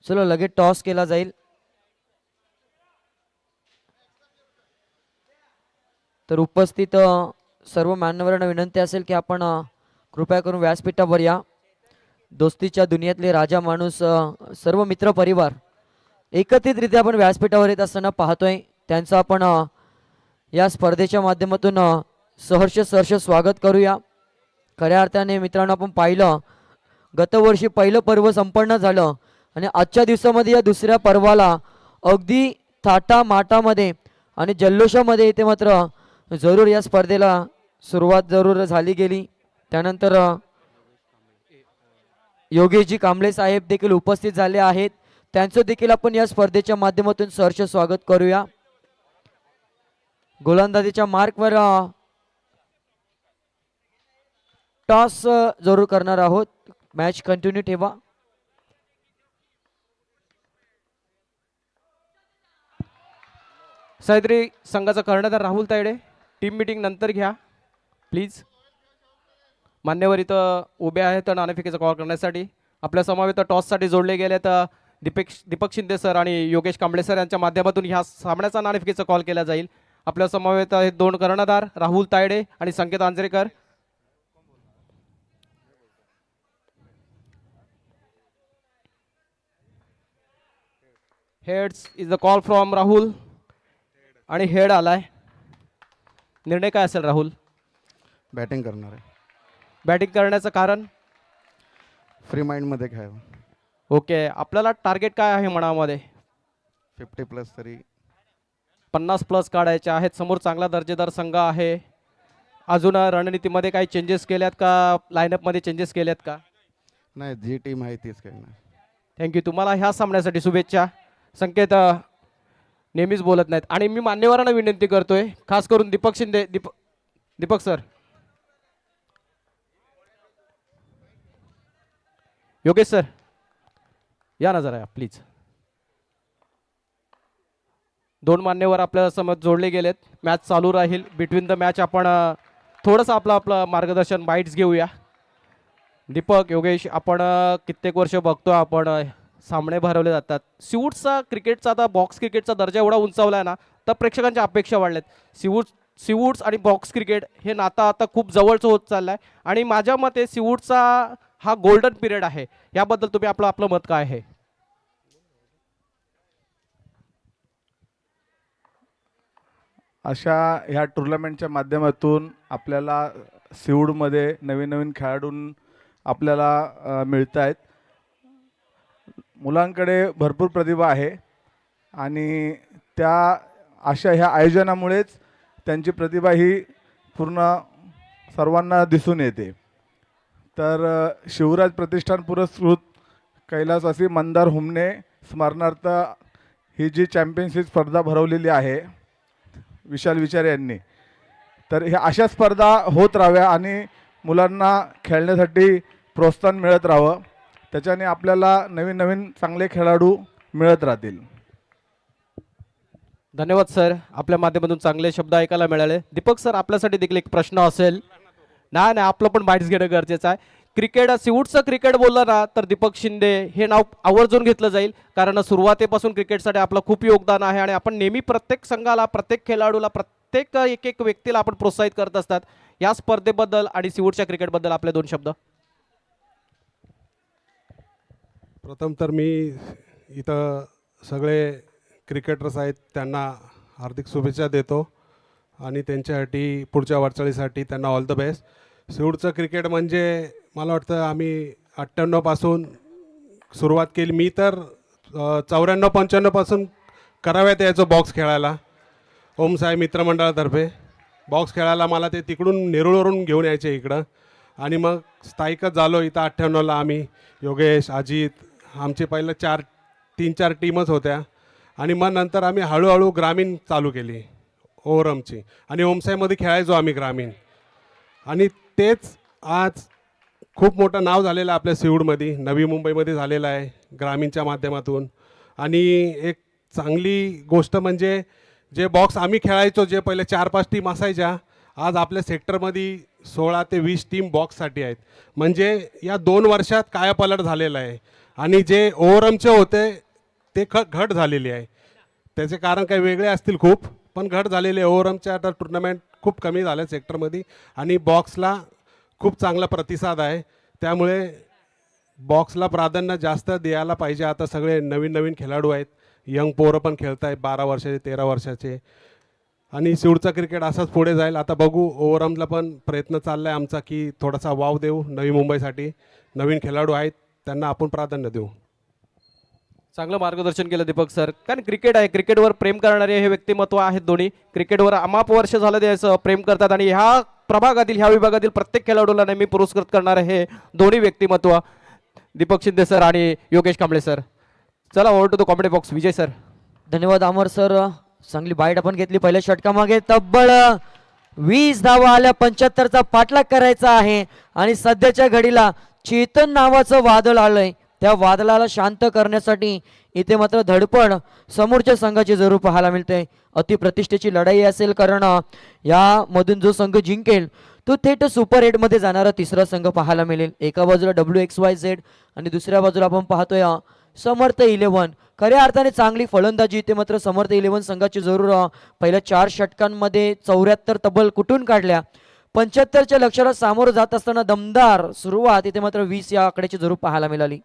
चलो लगेच टॉस केला जाईल. तर उपस्थित सर्व मान्यवरांना विनंती असेल की आपण कृपया करून व्यासपीठावर या. दोस्तीच्या दुनियेतले राजा माणूस सर्व मित्र परिवार एकत्रितरित्या आपण व्यासपीठावर येत असताना पाहतोय. त्यांचं आपण या स्पर्धेच्या माध्यमातून सहर्ष स्वागत करूया. खऱ्या अर्थाने मित्रांनो आपण पाहिलं गतवर्षी पहिलं पर्व संपन्न झालं आणि आजच्या दिवसामध्ये या दुसऱ्या पर्वाला अगदी थाटामाटामध्ये आणि जल्लोषामध्ये इथे मात्र जरूर या स्पर्धेला सुरुवात जरूर झाली गेली. त्यानंतर योगेशजी कांबळे साहेब देखील उपस्थित झाले आहेत. त्यांचं देखील आपण या स्पर्धेच्या माध्यमातून सहर्ष स्वागत करूया. गोलंदाजीच्या मार्कवर टॉस जरूर करणार आहोत. मॅच कंटिन्यू ठेवा. सह्याद्री संघाचा कर्णधार राहुल तायडे. टीम मीटिंग नंतर घ्या प्लीज. मान्यवर इथं उभे आहेत नाणेफेकीचा कॉल करण्यासाठी. आपल्या समवेत टॉससाठी जोडले गेले तर दीपक शिंदे सर आणि योगेश कांबळे सर यांच्या माध्यमातून ह्या सामन्याचा नाणेफेकीचा कॉल केला जाईल. आपल्या समवेत आहेत 2 कर्णधार राहुल तायडे आणि Sanket Anjarekar. Heads is the call from Rahul आणि हेड आलाय. निर्णय काय असेल राहुल? बॅटिंग करणार आहे. बॅटिंग करण्याचं कारण? फ्री माइंडमध्ये खेळावं. ओके. आपल्याला टार्गेट काय आहे मनामध्ये? 50+ तरी 50+ काढायचे आहेत. समोर चांगला दर्जेदार संघ आहे. अजून रणनीतीमध्ये काही चेंजेस केल्यात का? लाईनअपमध्ये चेंजेस केल्यात का? नाही, जी टीम आहे तीच खेळणार. थँक्यू. तुम्हाला ह्या सामन्यासाठी शुभेच्छा. संकेत नेहमीच बोलत नाहीत आणि मी मान्यवरांना विनंती करतोय खास करून दीपक शिंदे दीपक सर, योगेश सर या ना जरा प्लीज. 2 मान्यवर आपल्या समोर जोडले गेलेत. मॅच चालू राहील. बिटवीन द मॅच आपण थोडंसं आपलं मार्गदर्शन बाईट्स घेऊया. दीपक, योगेश, आपण कित्येक वर्ष बघतो आपण सामने भरवले जातात. सिवूड्सचा क्रिकेटचा आता बॉक्स क्रिकेटचा दर्जा एवढा उंचावला आहे ना, तर प्रेक्षकांच्या अपेक्षा वाढल्यात. सिवूड्स आणि बॉक्स क्रिकेट हे नातं आता खूप जवळचं होत चाललं आहे आणि माझ्या मते सिवूड्सचा हा गोल्डन पिरियड आहे. याबद्दल तुम्ही आपलं मत काय आहे? अशा ह्या टुर्नामेंटच्या माध्यमातून आपल्याला सिवूडमध्ये नवीन नवीन खेळाडूं आपल्याला मिळत आहेत. मुलांकडे भरपूर प्रतिभा आहे आणि त्या अशा ह्या आयोजनामुळेच त्यांची प्रतिभा ही पूर्ण सर्वांना दिसून येते. तर शिवराज प्रतिष्ठान पुरस्कृत कैलासवासी मंदार हुमणे स्मरणार्थ ही जी चॅम्पियनशिप स्पर्धा भरवलेली आहे विशाल विचारे यांनी, तर ह्या अशा स्पर्धा होत राहाव्या आणि मुलांना खेळण्यासाठी प्रोत्साहन मिळत राहावं. त्याच्याने आपल्याला नवीन नवीन चांगले खेळाडू मिळत राहतील. धन्यवाद सर, आपल्या माध्यमातून चांगले शब्द ऐकायला मिळाले. दीपक सर, आपल्यासाठी देखील एक प्रश्न असेल. नाही, आपलं पण बाईट्स घेणं गरजेचं आहे. क्रिकेट, सिवूडचं क्रिकेट बोललं ना तर दीपक शिंदे हे नाव आवर्जून घेतलं जाईल, कारण सुरुवातीपासून क्रिकेटसाठी आपलं खूप योगदान आहे आणि आपण नेहमी प्रत्येक संघाला, प्रत्येक खेळाडूला, प्रत्येक एक व्यक्तीला आपण प्रोत्साहित करत असतात. या स्पर्धेबद्दल आणि सिवूडच्या क्रिकेटबद्दल आपले 2 शब्द. प्रथम तर मी इथं सगळे क्रिकेटर्स आहेत त्यांना हार्दिक शुभेच्छा देतो आणि त्यांच्यासाठी पुढच्या वाटचालीसाठी त्यांना ऑल द बेस्ट. सिवूडचं क्रिकेट म्हणजे मला वाटतं आम्ही 98 पासून सुरुवात केली. मी तर 94-95 पासून कराव्यात यायचो बॉक्स खेळायला. ओमसाहेब मित्रमंडळातर्फे बॉक्स खेळायला मला ते तिकडून नेरुळवरून घेऊन यायचे इकडं आणि मग स्थायिकच झालो इथं. 98ला आम्ही योगेश, अजित, आमचे पहिलं 3-4 टीमच होत्या आणि मग नंतर आम्ही हळूहळू ग्रामीण चालू केली ओवरमची आणि ओमसाईमध्ये खेळायचो आम्ही ग्रामीण. आणि तेच आज खूप मोठं नाव झालेलं आहे आपल्या सिवूडमध्ये, नवी मुंबईमध्ये झालेलं आहे ग्रामीणच्या माध्यमातून. आणि एक चांगली गोष्ट म्हणजे जे बॉक्स आम्ही खेळायचो, जे पहिले 4-5 टीम असायच्या, आज आपल्या सेक्टरमध्ये 16 ते 20 टीम बॉक्ससाठी आहेत. म्हणजे या 2 वर्षात कायापालट झालेलं आहे आणि जे ओव्हरमचे होते ते घट झालेली आहे. त्याचे कारण काही वेगळे असतील खूप, पण घट झालेले ओव्हरमच्या आता टुर्नामेंट खूप कमी झाल्या सेक्टरमध्ये आणि बॉक्सला खूप चांगला प्रतिसाद आहे. त्यामुळे बॉक्सला प्राधान्य जास्त द्यायला पाहिजे. आता सगळे नवीन नवीन खेळाडू आहेत, यंग पोरं पण खेळत आहेत 12 वर्षाचे 13 वर्षाचे आणि सिवूडचा क्रिकेट असाच पुढे जाईल. आता बघू, ओव्हरऑलला पण प्रयत्न चालला आहे आमचा की थोडासा वाव देऊ नवी मुंबईसाठी. नवीन खेळाडू आहेत त्यांना आपण प्राधान्य देऊ. चांगलं मार्गदर्शन केलं दीपक सर. कारण क्रिकेट आहे, क्रिकेटवर प्रेम करणारे हे व्यक्तिमत्व आहेत दोन्ही. क्रिकेटवर अमाप वर्ष झालं द्यायचं प्रेम करतात आणि ह्या प्रभागातील, ह्या विभागातील प्रत्येक खेळाडूला नेहमी पुरस्कृत करणारे हे दोन्ही व्यक्तिमत्व दीपक शिंदे सर आणि योगेश कांबळे सर. चला over to the comedy box. Vijay sir. धन्यवाद अमर सर, चांगली बाईट आपण घेतली. पहिल्या षटकामागे तब्बल 20 धावा आल्या. 75चा पाठलाग करायचा आहे आणि सध्याच्या घडीला चेतन नावाचं वादळ आलंय. त्या वादळाला शांत करण्यासाठी इथे मात्र धडपड समोरच्या संघाची जरूर पाहायला मिळते. अतिप्रतिष्ठेची लढाई असेल, कारण यामधून जो संघ जिंकेल तो थेट सुपर 8 मध्ये जाणारा तिसरा संघ पाहायला मिळेल. एका बाजूला WXYZ आणि दुसऱ्या बाजूला आपण पाहतोय समर्थ 11. खऱ्या अर्थाने चांगली फलंदाजी इथे मात्र समर्थ 11 संघाची जरूर पहिल्या 4 षटकांमध्ये 74 तब्बल कुठून काढल्या. 75च्या लक्ष्याला सामोरं जात असताना दमदार सुरुवात इथे मात्र 20 या आकड्याची जरूर पाहायला मिळाली.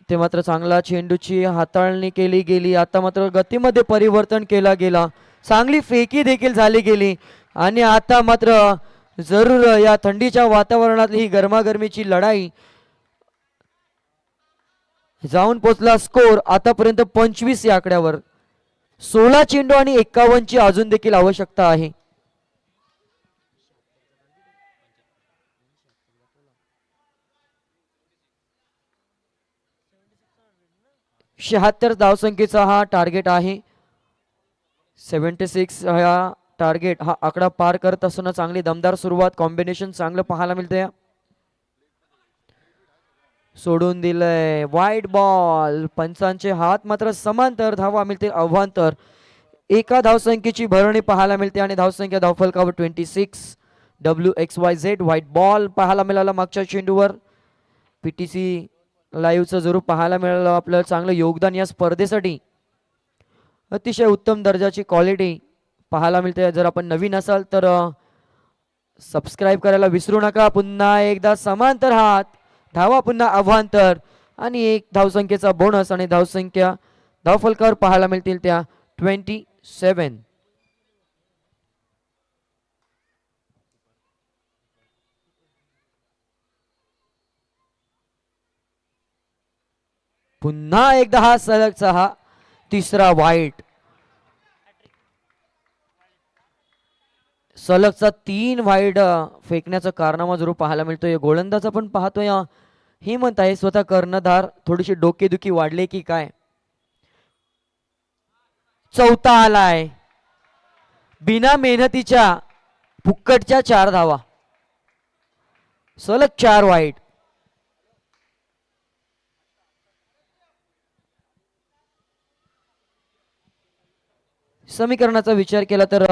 ते मात्र चांगला चेंडूची हाताळणी केली गेली. आता मात्र गतीमध्ये परिवर्तन केला गेला. चांगली फेकी देखील झाली गेली आणि आता मात्र जरूर या थंडीच्या वातावरणातली ही गरमागरमीची लढाई जाऊन पोचला. स्कोर आतापर्यंत 25 या आकड्यावर. 16 चेंडू आणि 51 ची अजून देखील आवश्यकता आहे. 76 धावसंख्येचा हा टार्गेट आहे. 76 हा टार्गेट, हा आकडा पार करत असताना चांगली दमदार सुरुवात, कॉम्बिनेशन चांगलं पाहायला मिळतंय. सोडून दिलंय. वाईट बॉल. पंचांचे हात मात्र समांतर. धावा मिळतील अव्हांतर. एका धावसंख्येची भरणी पाहायला मिळते आणि धावसंख्या धावफलकावर 26. WXYZ व्हाईट बॉल पाहायला मिळाला मागच्या चेंडूवर. PTC लाईव्हचं जरूर पाहायला मिळालं आपलं चांगलं योगदान या स्पर्धेसाठी. अतिशय उत्तम दर्जाची क्वालिटी पाहायला मिळते. जर आपण नवीन असाल तर सबस्क्राईब करायला विसरू नका. पुन्हा एकदा समांतर हात. धावा पुन्हा अव्हांतर आणि एक धावसंख्येचा बोनस आणि धावसंख्या धावफलकावर पाहायला मिळतील त्या 27. पुन्हा एकदा हा सलगचा हा तिसरा वाईट. सलगचा 3 वाईड फेकण्याचा कारनामा जरूर पाहायला मिळतोय. गोलंदाजा पण पाहतोय हेमंत आहे स्वतः कर्णधार. थोडीशी डोकेदुखी वाढले की काय. चौथा आलाय. बिना मेहनतीच्या फुक्कटच्या 4 धावा. सलग 4 वाईट. समीकरणाचा विचार केला तर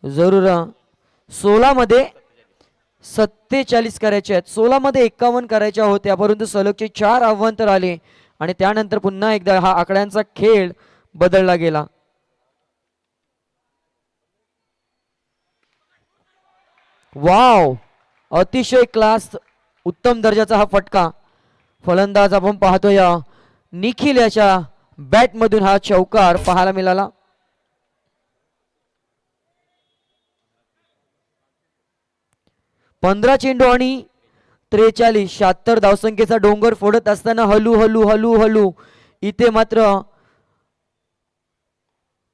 जरूर 16 मध्ये 47 करायचे आहेत. 16 मध्ये 51 करायच्या होत्या परंतु सलगचे 4 अव्वंतर आले आणि त्यानंतर पुन्हा एकदा हा आकड्यांचा खेळ बदलला गेला. वाव, अतिशय क्लास उत्तम दर्जाचा हा फटका. फलंदाज आपण पाहतोय निखिल याच्या बॅट मधून हा चौकार पाहायला मिळाला. 15 चेंडू आणि 43. 76 धावसंख्येचा डोंगर फोडत असताना हलू हलू हलू हलू इथे मात्र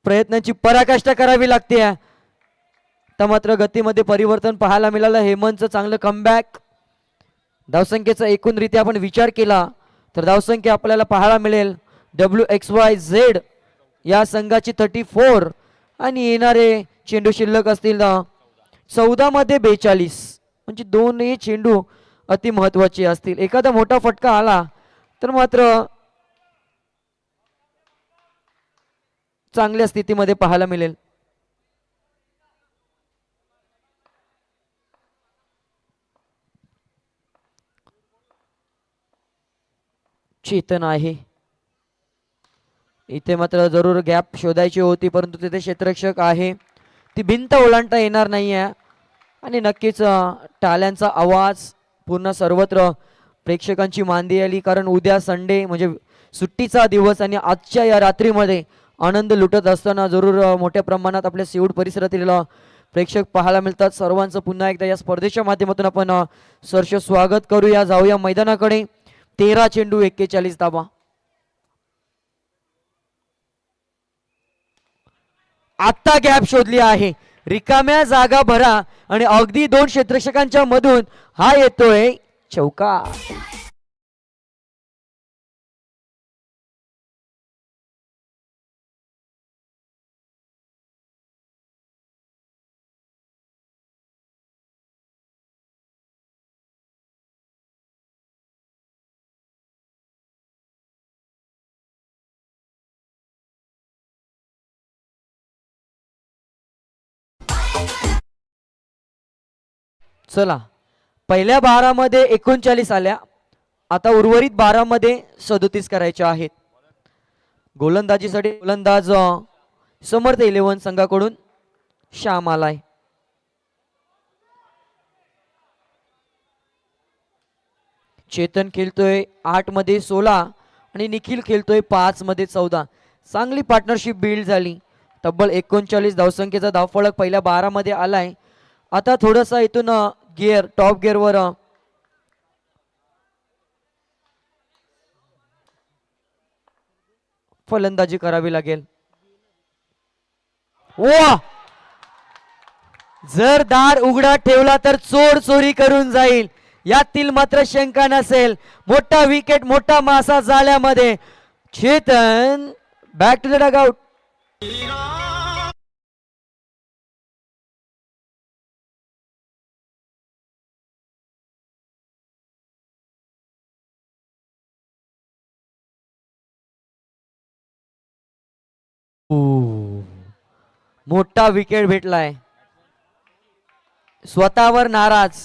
प्रयत्नांची पराकाष्ठा करावी लागते. तर मात्र गतीमध्ये परिवर्तन पाहायला मिळालं. हेमंतचं चांगलं कमबॅक. धावसंख्येचा एकूणरित्या आपण विचार केला तर धावसंख्या आपल्याला पाहायला मिळेल WXYZ या संघाची 34 आणि येणारे चेंडू शिल्लक असतील 14 मध्ये 42. म्हणजे दोन्ही चेंडू अति महत्वाचे असतील. एखादा मोठा फटका आला तर मात्र चांगल्या स्थितीमध्ये पाहायला मिळेल. चेतन आहे इथे मात्र जरूर गॅप शोधायची होती परंतु तिथे क्षेत्ररक्षक आहे. ती भिंत ओलांडता येणार नाहीये आणि नक्कीच टाळ्यांचा आवाज पूर्ण सर्वत्र प्रेक्षकांची मांदी आली. कारण उद्या संडे म्हणजे सुट्टीचा दिवस आणि आजच्या या रात्रीमध्ये आनंद लुटत असताना जरूर मोठ्या प्रमाणात आपल्या सिऊड परिसरातील प्रेक्षक पाहायला मिळतात. सर्वांचं पुन्हा एकदा या स्पर्धेच्या माध्यमातून आपण सहर्ष स्वागत करूया. जाऊया मैदानाकडे. 13 चेंडू 41 धावा. आता गॅप शोधली आहे. रिकाम्या जागा भरा आणि अगदी 2 क्षेत्ररक्षकांच्या मधून हा येतोय चौकार. चला, पहिल्या 12 मध्ये 39 आल्या. आता उर्वरित 12 मध्ये 37 करायच्या आहेत. गोलंदाजीसाठी गोलंदाज समर्थ 11 संघाकडून श्याम आलाय. चेतन खेळतोय 8 मध्ये 16 आणि निखिल खेळतोय 5 मध्ये 14. चांगली पार्टनरशिप बिल्ड झाली. तब्बल 39 धावसंख्येचा धावफलक पहिल्या 12 मध्ये आलाय. आता थोडासा इथून गिअर टॉप गिअरवर फलंदाजी करावी लागेल. वा, जर दार उघडा ठेवला तर चोर चोरी करून जाईल यातील मात्र शंका नसेल. मोठा विकेट, मोठा मासा जाळ्यामध्ये. Chetan back to the dugout. मोठा विकेट भेटलाय. स्वतःवर नाराज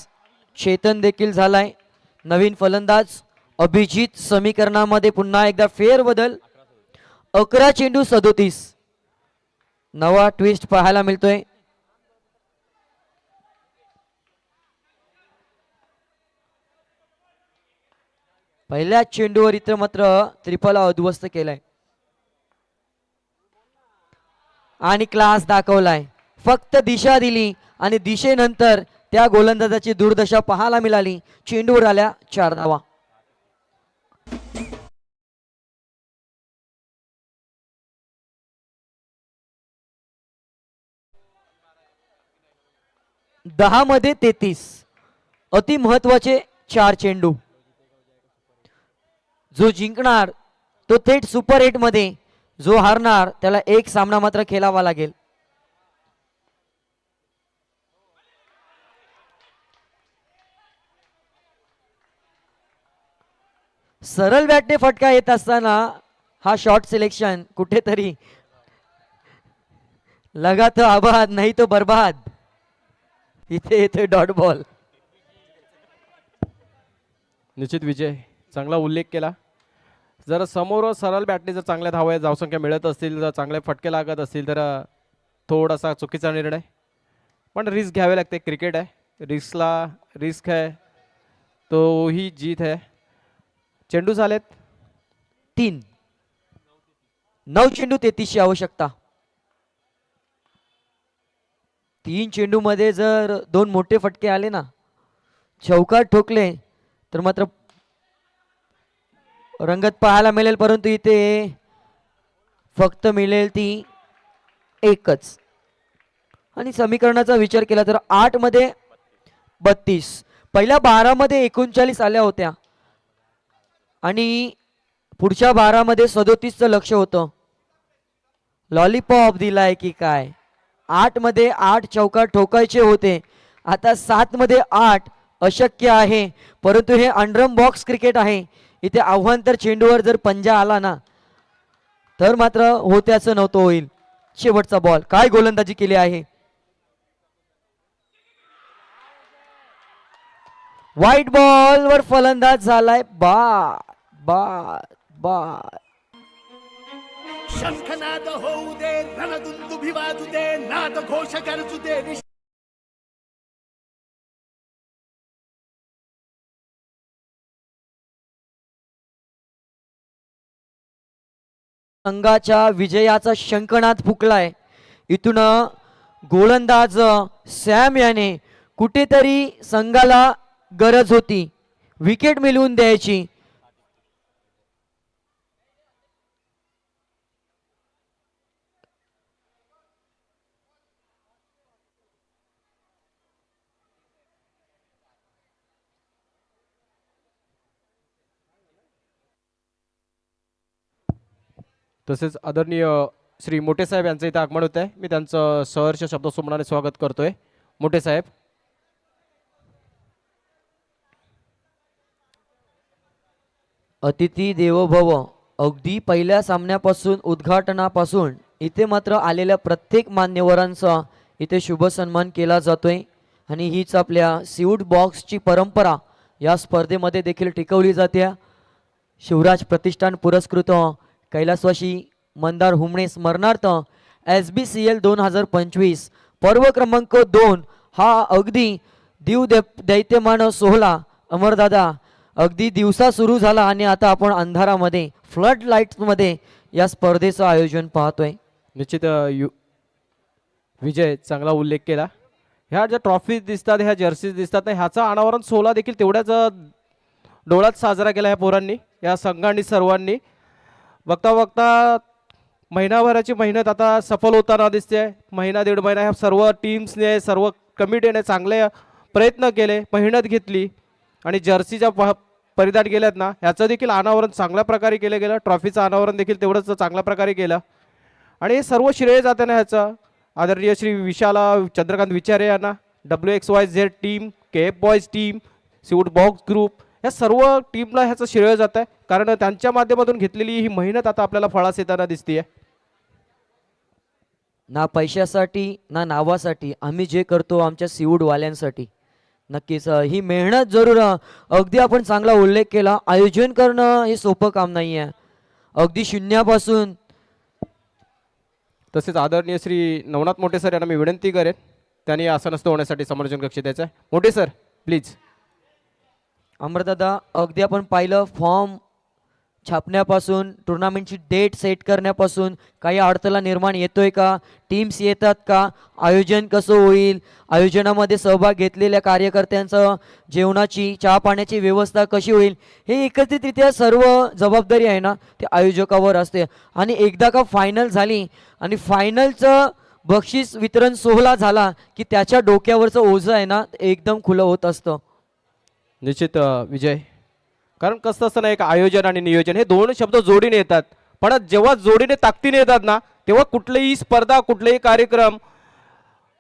चेतन देखील झालाय. नवीन फलंदाज अभिजित समीकरणामध्ये पुन्हा एकदा फेर बदल. 11 चेंडू 37. नवा ट्विस्ट पाहायला मिळतोय. पहिल्या चेंडूवर इथं मात्र त्रिफला उद्ध्वस्त केलाय आणि क्लास दाखवलाय. फक्त दिशा दिली आणि दिशेनंतर त्या गोलंदाजाची दुर्दशा पाहायला मिळाली. चेंडूवर आल्या 4 धावा. दहा मध्ये 33. अति महत्वाचे 4 चेंडू. जो जिंकणार तो थेट सुपर 8 मध्ये, जो हारणार त्याला एक सामना मात्र खेळावा लागेल. सरळ बॅटने फटका येत असताना हा शॉट सिलेक्शन कुठेतरी लगा तो आबाद नाही तो बर्बाद. इथे येते डॉट बॉल. निश्चित विजय चांगला उल्लेख केला. जर समोर सरळ बॅटने जर चांगल्या धावा धावसंख्या मिळत असतील, जर चांगले फटके लागत असतील तर थोडासा चुकीचा निर्णय. पण रिस्क घ्यावे लागते. क्रिकेट आहे, रिस्क आहे तो ही जीत है. चेंडू झालेत 3. 9 चेंडू 33ची आवश्यकता. 3 चेंडू मध्ये जर 2 मोठे फटके आले ना, चौकात ठोकले तर मात्र रंगत पाहायला मिळेल. परंतु इथे फक्त मिळेल ती एकच. आणि समीकरणाचा विचार केला तर 8 मध्ये 32. पहिल्या 12 मध्ये 39 आल्या होत्या आणि पुढच्या 12 मध्ये 37चं लक्ष होतं. लॉलीपॉप दिलाय की काय. 8 मध्ये 8 चौकार ठोकायचे होते. आता 7 मध्ये 8 अशक्य आहे. परंतु हे अंडरम बॉक्स क्रिकेट आहे. इथे आव्हांतर चेंडूवर जर पंजा आला ना तर मात्र होत्याचं नव्हतं होईल. शेवटचा बॉल. काय गोलंदाजी केली आहे. व्हाईट बॉल वर फलंदाज झालाय बाद. शंखनाद होऊ दे, रणदुंदुभी वाजू दे, नाद घोष गरजू दे. संघाच्या विजयाचा शंखनाद फुकलाय. इथून गोलंदाज सॅम याने कुठेतरी संघाला गरज होती विकेट मिळवून द्यायची. तसेच आदरणीय श्री मोठे साहेब यांचं इथं आगमन होत आहे. मी त्यांचं सहर्ष शब्दसुमनाने स्वागत करतोय. मोठे साहेब. अतिथी देवो भव. अगदी पहिल्या सामन्यापासून उद्घाटनापासून इथे मात्र आलेल्या प्रत्येक मान्यवरांचा इथे शुभ सन्मान केला जातोय आणि हीच आपल्या सीवूड बॉक्सची परंपरा या स्पर्धेमध्ये देखील टिकवली जाते. शिवराज प्रतिष्ठान पुरस्कृत कैलासवासी मंदार हुमणे स्मरणार्थ SBCL 2025 पर्व क्रमांक 2 हा अगदी दैत्यमान सोहळा अमरदादा अगदी दिवसा सुरू झाला आणि आता आपण अंधारामध्ये फ्लड लाईट्स मध्ये या स्पर्धेचं आयोजन पाहतोय. निश्चित विजय चांगला उल्लेख केला. ह्या ज्या ट्रॉफीज दिसतात, ह्या जर्सीज दिसतात ना, ह्याचा अनावरण सोहळा देखील तेवढ्याच डोळ्यात साजरा केला ह्या पोरांनी, या संघांनी सर्वांनी. बघता बघता महिनाभराची मेहनत आता सफल होताना दिसते. महिना 1.5 महिना ह्या सर्व टीम्सने, सर्व कमिटीने चांगले प्रयत्न केले, मेहनत घेतली आणि जर्सीच्या परिधान केल्यात ना, ह्याचं देखील अनावरण चांगल्या प्रकारे केलं गेलं. ट्रॉफीचं अनावरण देखील तेवढंच चांगल्या प्रकारे केलं आणि हे सर्व श्रेय जाते ना ह्याचं आदरणीय श्री विशाला चंद्रकांत विचारे यांना, WXYZ team, KF boys team, seaweed box group, या सर्व टीमला ह्याचं श्रेय जात आहे. कारण त्यांच्या माध्यमातून घेतलेली ही मेहनत आता आपल्याला फळास येताना दिसते. ना पैशासाठी ना नावासाठी, आम्ही जे करतो आमच्या सीवूडवाल्यांसाठी. नक्कीच ही मेहनत जरूर अगदी आपण चांगला उल्लेख केला. आयोजन करणं हे सोपं काम नाही आहे. अगदी शून्यापासून. तसेच आदरणीय श्री नवनाथ मोठे सर यांना मी विनंती करेन त्यांनी आसनस्थ होण्यासाठी समर्जन कक्ष द्यायचं आहे. मोठे सर प्लीज. अमरदादा, अगदी आपण पाहिलं फॉर्म छापण्यापासून टुर्नामेंटची डेट सेट करण्यापासून काही अडथळा निर्माण येतोय का, टीम्स येतात का, आयोजन कसं होईल, आयोजनामध्ये सहभाग घेतलेल्या कार्यकर्त्यांचं जेवणाची चहा पाण्याची व्यवस्था कशी होईल, हे एकत्रितरित्या सर्व जबाबदारी आहे ना ते आयोजकावर असते. आणि एकदा का फायनल झाली आणि फायनलचं बक्षीस वितरण सोहळा झाला की त्याच्या डोक्यावरचं ओझं आहे ना एकदम खुलं होत असतं. निश्चित विजय. कारण कसं असतं ना, एक आयोजन आणि नियोजन हे दोन शब्द जोडीने येतात, पण जेव्हा जोडीने ताकदीने येतात ना तेव्हा कुठलीही स्पर्धा कुठलेही कार्यक्रम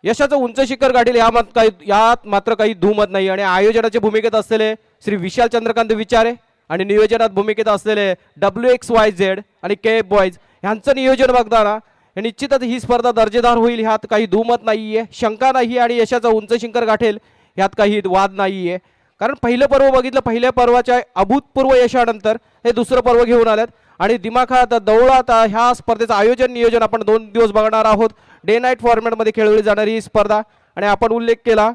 यशाचं उंच शिखर गाठील यात मात्र काही दुमत नाही. आणि आयोजनाच्या भूमिकेत असलेले श्री विशाल चंद्रकांत विचारे आणि नियोजनात भूमिकेत असलेले WXYZ आणि के बॉयज यांचं नियोजन बघताना हे निश्चितच ही स्पर्धा दर्जेदार होईल ह्यात काही दुमत नाही आहे, शंका नाही. आणि यशाचं उंच शिखर गाठेल ह्यात काही वाद नाही आहे. कारण पहिलं पर्व बघितलं, पहिल्या पर्वाच्या अभूतपूर्व यशानंतर हे दुसरं पर्व घेऊन आल्यात आणि दिमाखात दौडात ह्या स्पर्धेचं आयोजन नियोजन आपण 2 दिवस बघणार आहोत. डे नाईट फॉर्मॅटमध्ये खेळवली जाणारी ही स्पर्धा. आणि आपण उल्लेख केला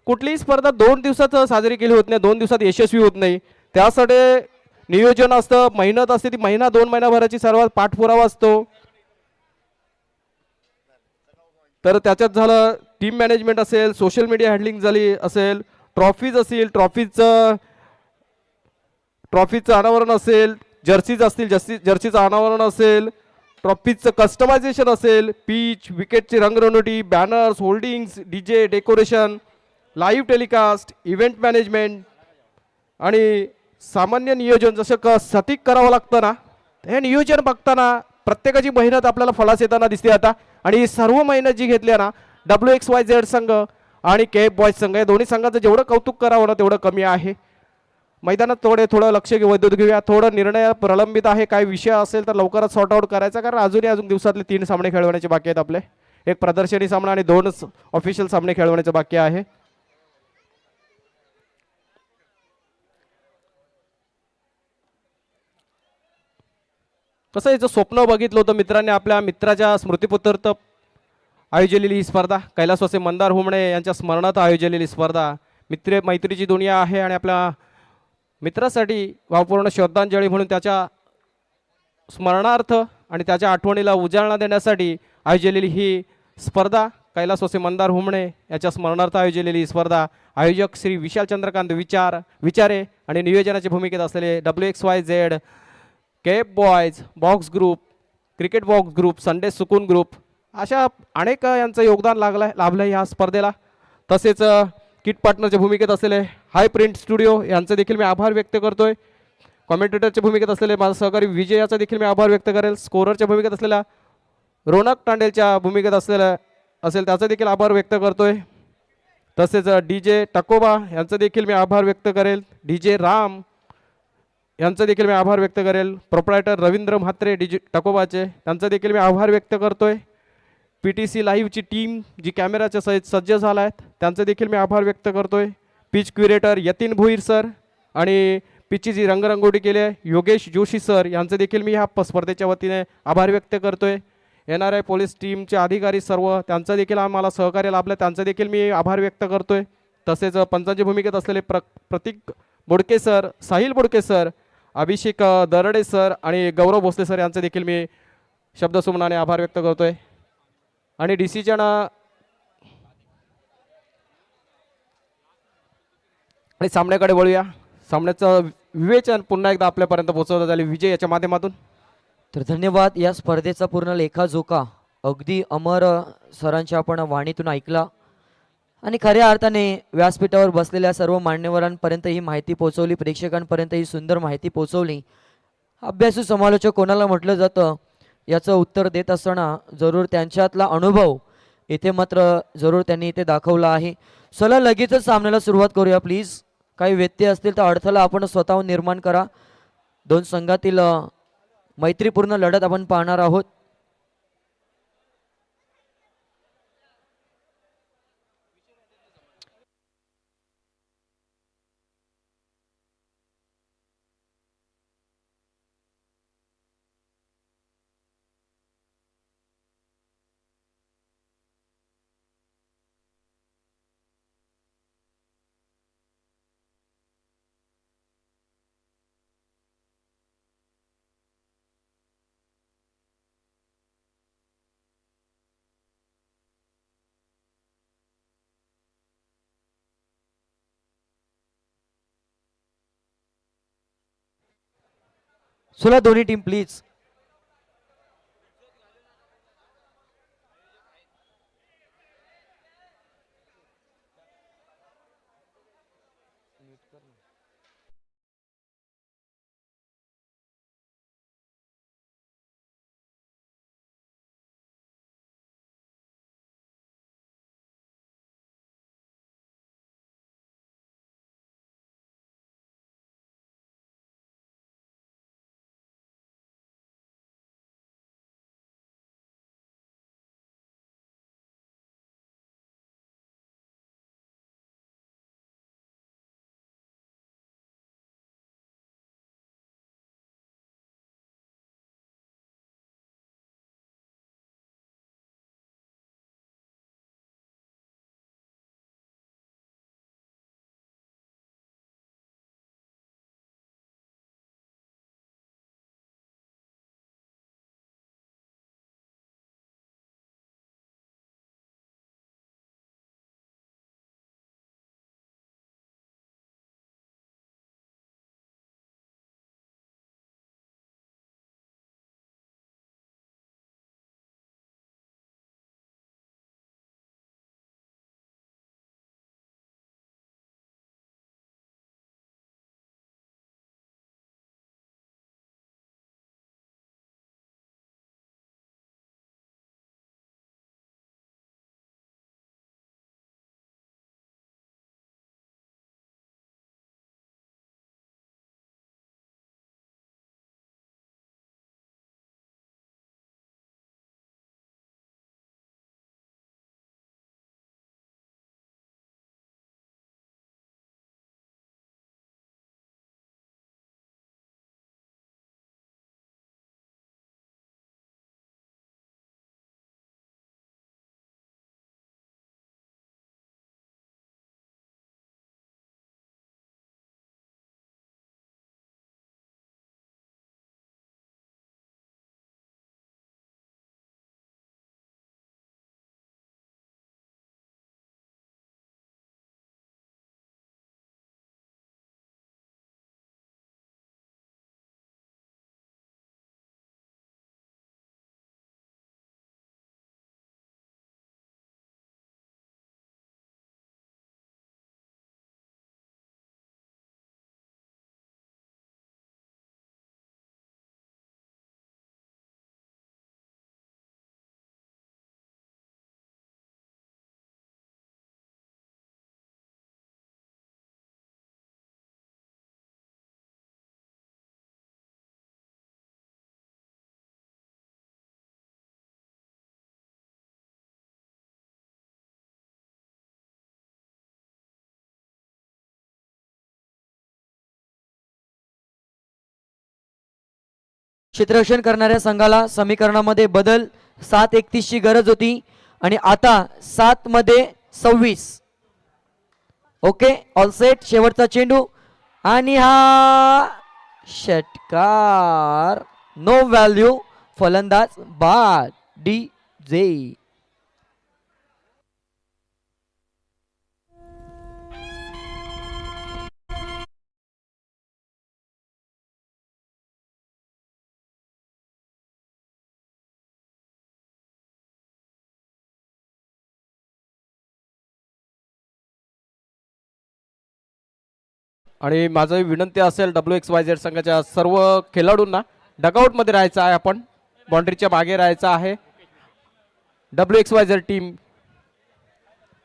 कुठलीही स्पर्धा 2 दिवसात साजरी केली होत नाही, 2 दिवसात यशस्वी होत नाही. त्यासाठी नियोजन असतं, मेहनत असते, ती महिना 2 महिनाभराची सर्वात पाठपुरावा असतो. तर त्याच्यात झालं टीम मॅनेजमेंट असेल, सोशल मीडिया हँडलिंग झाली असेल, ट्रॉफीज असतील, ट्रॉफीचं अनावरण असेल, जर्सीज असतील, जर्सीचं अनावरण असेल, ट्रॉफीचं कस्टमायझेशन असेल, पिच विकेटची रंगरंगोटी, banners, holdings, DJ decoration, live telecast, event management आणि सामान्य नियोजन जसं सटीक करावं लागतं ना, हे नियोजन बघताना प्रत्येकाची मेहनत आपल्याला फळास येताना दिसते आता. आणि सर्व मेहनत जी घेतली ना WXYZ संघ आणि के बॉयज संघ या दोन्ही संघाचं जेवढं कौतुक करावं ना तेवढं कमी आहे. मैदानात थोडं लक्ष वैद्युत घेऊया. थोडं निर्णय प्रलंबित आहे, काही विषय असेल तर लवकरच सॉर्ट आउट करायचा, कारण अजून दिवसातले 3 सामने खेळवण्याचे बाकी आहेत आपले. एक प्रदर्शनी सामना आणि 2 ऑफिशियल सामने खेळवण्याचे बाकी आहे. कसं याचं स्वप्न बघितलं होतं मित्रांनी, आपल्या मित्राच्या स्मृतिपुत्यर्थ आयोजलेली ही स्पर्धा, कैलासवासी मंदार हुमणे यांच्या स्मरणार्थ आयोजलेली स्पर्धा. मैत्रीची दुनिया आहे आणि आपल्या मित्रासाठी भावपूर्ण श्रद्धांजली म्हणून त्याच्या स्मरणार्थ आणि त्याच्या आठवणीला उजाळणा देण्यासाठी आयोजलेली ही स्पर्धा, कैलासवासी मंदार हुमणे याच्या स्मरणार्थ आयोजलेली स्पर्धा. आयोजक श्री विशाल चंद्रकांत विचारे आणि नियोजनाच्या भूमिकेत असलेले WXYZ, K boys, box group, cricket box group, Sunday Sukoon group अशा अनेक यांचं योगदान लाभलं ह्या स्पर्धेला. तसेच किट पार्टनरच्या भूमिकेत असलेले हाय प्रिंट स्टुडिओ यांचे देखील मी आभार व्यक्त करतोय. कॉमेंटेटरच्या भूमिकेत असलेले माझा सहकारी विजय याचा देखील मी आभार व्यक्त करेल. स्कोररच्या भूमिकेत असलेल्या रोनक टांडेलच्या भूमिकेत असेल त्याचा देखील आभार व्यक्त करतोय. तसेच DJ टकोबा यांचं देखील मी आभार व्यक्त करेल. DJ राम यांचं देखील मी आभार व्यक्त करेल. प्रोप्रायटर रवींद्र म्हात्रे DJ टकोबाचे त्यांचा देखील मी आभार व्यक्त करतोय. PTC लाईव्हची टीम जी कॅमेराच्या सहित सज्ज झाला आहेत त्यांचे देखील मी आभार व्यक्त करतोय. Pitch curator Yatin Bhoir sir आणि पिचची जी रंगरंगोटी केली आहे योगेश जोशी सर यांचे देखील मी ह्या स्पर्धेच्या वतीने आभार व्यक्त करतोय. NRI पोलीस टीमचे अधिकारी सर्व त्यांचं देखील आम्हाला सहकार्य लाभलं, त्यांचं देखील मी आभार व्यक्त करतोय. तसेच पंचांच्या भूमिकेत असलेले प्रतीक बोडके सर, साहिल बोडके सर, अभिषेक दरडे सर आणि गौरव भोसले सर यांचे देखील मी शब्दसुमनाने आभार व्यक्त करतोय. आणि DCच्या आणि सामन्याकडे वळूया. सामन्याचं विवेचन पुन्हा एकदा आपल्यापर्यंत पोहोचवलं झाले विजय याच्या माध्यमातून. तर धन्यवाद. या स्पर्धेचा पूर्ण लेखाजोखा अगदी अमर सरांच्या आपण वाणीतून ऐकला आणि खऱ्या अर्थाने व्यासपीठावर बसलेल्या सर्व मान्यवरांपर्यंत ही माहिती पोहोचवली, प्रेक्षकांपर्यंत ही सुंदर माहिती पोहोचवली. अभ्यासू समालोचक कोणाला म्हटलं जातं याचं उत्तर देत असताना जरूर त्यांच्यातला अनुभव इथे मात्र जरूर त्यांनी इथे दाखवला आहे. चला लगेचच सामन्याला सुरुवात करूया प्लीज. काही व्यत्यय असतील तर अडथळा आपण स्वतःहून निर्माण करा. 2 संघातील मैत्रीपूर्ण लढत आपण पाहणार आहोत. चला दोन्ही टीम प्लीज. क्षेत्ररक्षण करणाऱ्या संघाला समीकरणामध्ये बदल 7:31 ची गरज होती आणि आता 7 मध्ये 26. Okay all set. शेवटचा चेंडू आणि हा षटकार नो व्हॅल्यू. फलंदाज बाद डी जे. आणि माझं विनंती असेल WXYZ संघाच्या सर्व खेळाडूंना डगआउटमध्ये राहायचं आहे. आपण बाउंड्रीच्या मागे राहायचं आहे. WXYZ टीम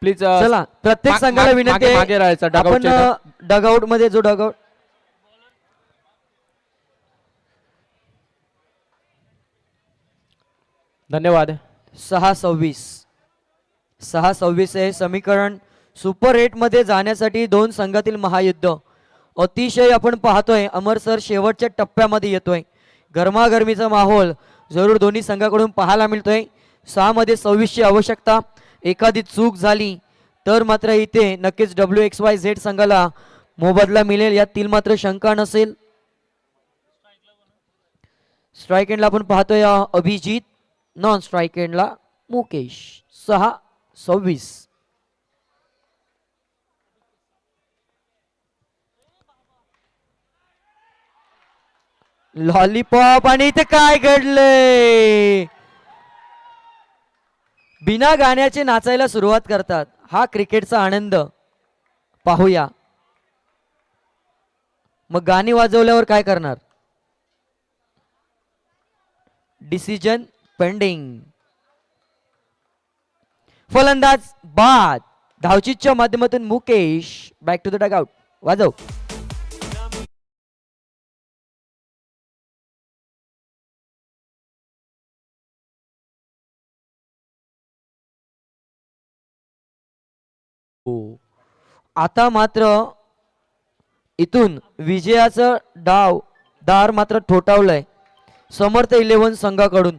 प्लीज चला प्रत्येक संघाला विनंती आहे मागे राहायचं आपण डगआउट मध्ये जो डगआउट. धन्यवाद. 6-26 हे समीकरण. सुपर 8 मध्ये जाण्यासाठी दोन संघातील महायुद्ध अतिशय आपण पाहतोय. अमर सर शेवटच्या टप्प्यामध्ये येतोय. गरमागरमीचा माहोल जरूर दोन्ही संघाकडून पाहायला मिळतोय. 6 मध्ये 26 ची आवश्यकता. एखादी चूक झाली तर मात्र इथे नक्कीच WXYZ संघाला मोबदला मिळेल यातील मात्र शंका नसेल. स्ट्राईक एंडला आपण पाहतोय अभिजित. नॉन स्ट्राईक एंडला मुकेश. 6-26. लॉलीपॉप आणि इथे काय घडलंय? बिना गाण्याचे नाचायला सुरुवात करतात. हा क्रिकेटचा आनंद पाहूया. मग गाणी वाजवल्यावर काय करणार? Decision pending. फलंदाज बाद. धावचीच्या माध्यमातून Mukesh back to the dugout. वाजव. आता मात्र इथून विजयाचं डाव दार मात्र ठोठावलंय समर्थ 11 संघाकडून.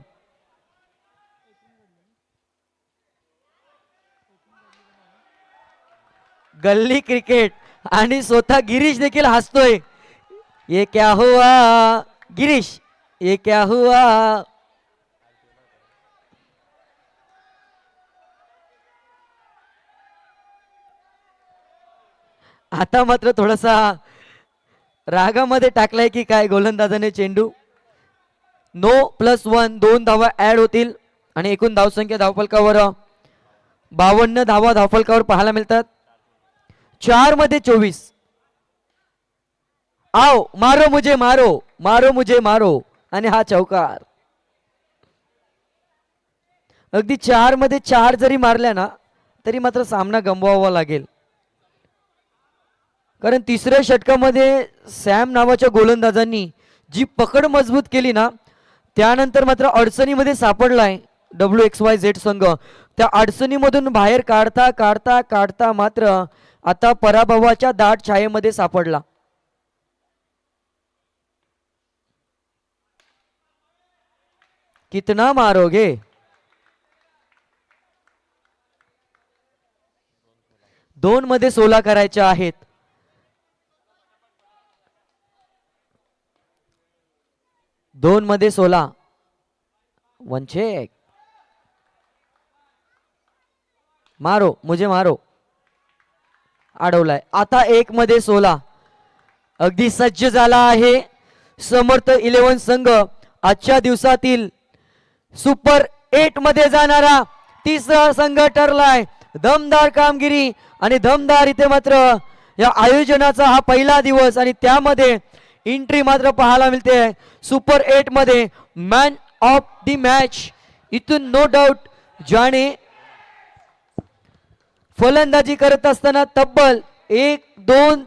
गल्ली क्रिकेट आणि स्वतः गिरीश देखील हसतोय. ये क्या हुआ गिरीश, ये क्या हुआ. आता मात्र थोडासा रागामध्ये टाकलाय की काय गोलंदाजाने चेंडू. नो +1 2 धावा ऍड होतील आणि एकूण धावसंख्या धावफलकावर 52 धावा धावफलकावर पाहायला मिळतात. 4 मध्ये 24. आओ मारो मुझे मारो, मारो मुझे मारो आणि हा चौकार. अगदी 4 मध्ये 4 जरी मारल्या ना तरी मात्र सामना गमवावा लागेल. कारण तिसऱ्या षटकामध्ये सॅम नावाच्या गोलंदाजांनी जी पकड मजबूत केली ना त्यानंतर मात्र अडचणीमध्ये सापडलाय WXYZ संघ. त्या अडचणीमधून बाहेर काढता काढता काढता मात्र आता पराभवाच्या दाट छायेमध्ये सापडला. कितना मारोगे. दोन मध्ये 16 करायच्या आहेत. दोन मध्ये 16. One check. मारो मुझे मारो. अडवलाय. आता 1 मध्ये 16. अगदी सज्ज झाला आहे समर्थ 11 संघ. आजच्या दिवसातील सुपर 8 मध्ये जाणारा तिसरा संघ ठरलाय. दमदार कामगिरी आणि दमदार इथे मात्र या आयोजनाचा हा पहिला दिवस आणि त्यामध्ये एंट्री मात्र पाहायला मिळते सुपर 8 मध्ये. मॅन ऑफ द मॅच इथून नो डाऊट ज्याने फलंदाजी करत असताना तब्बल 1 2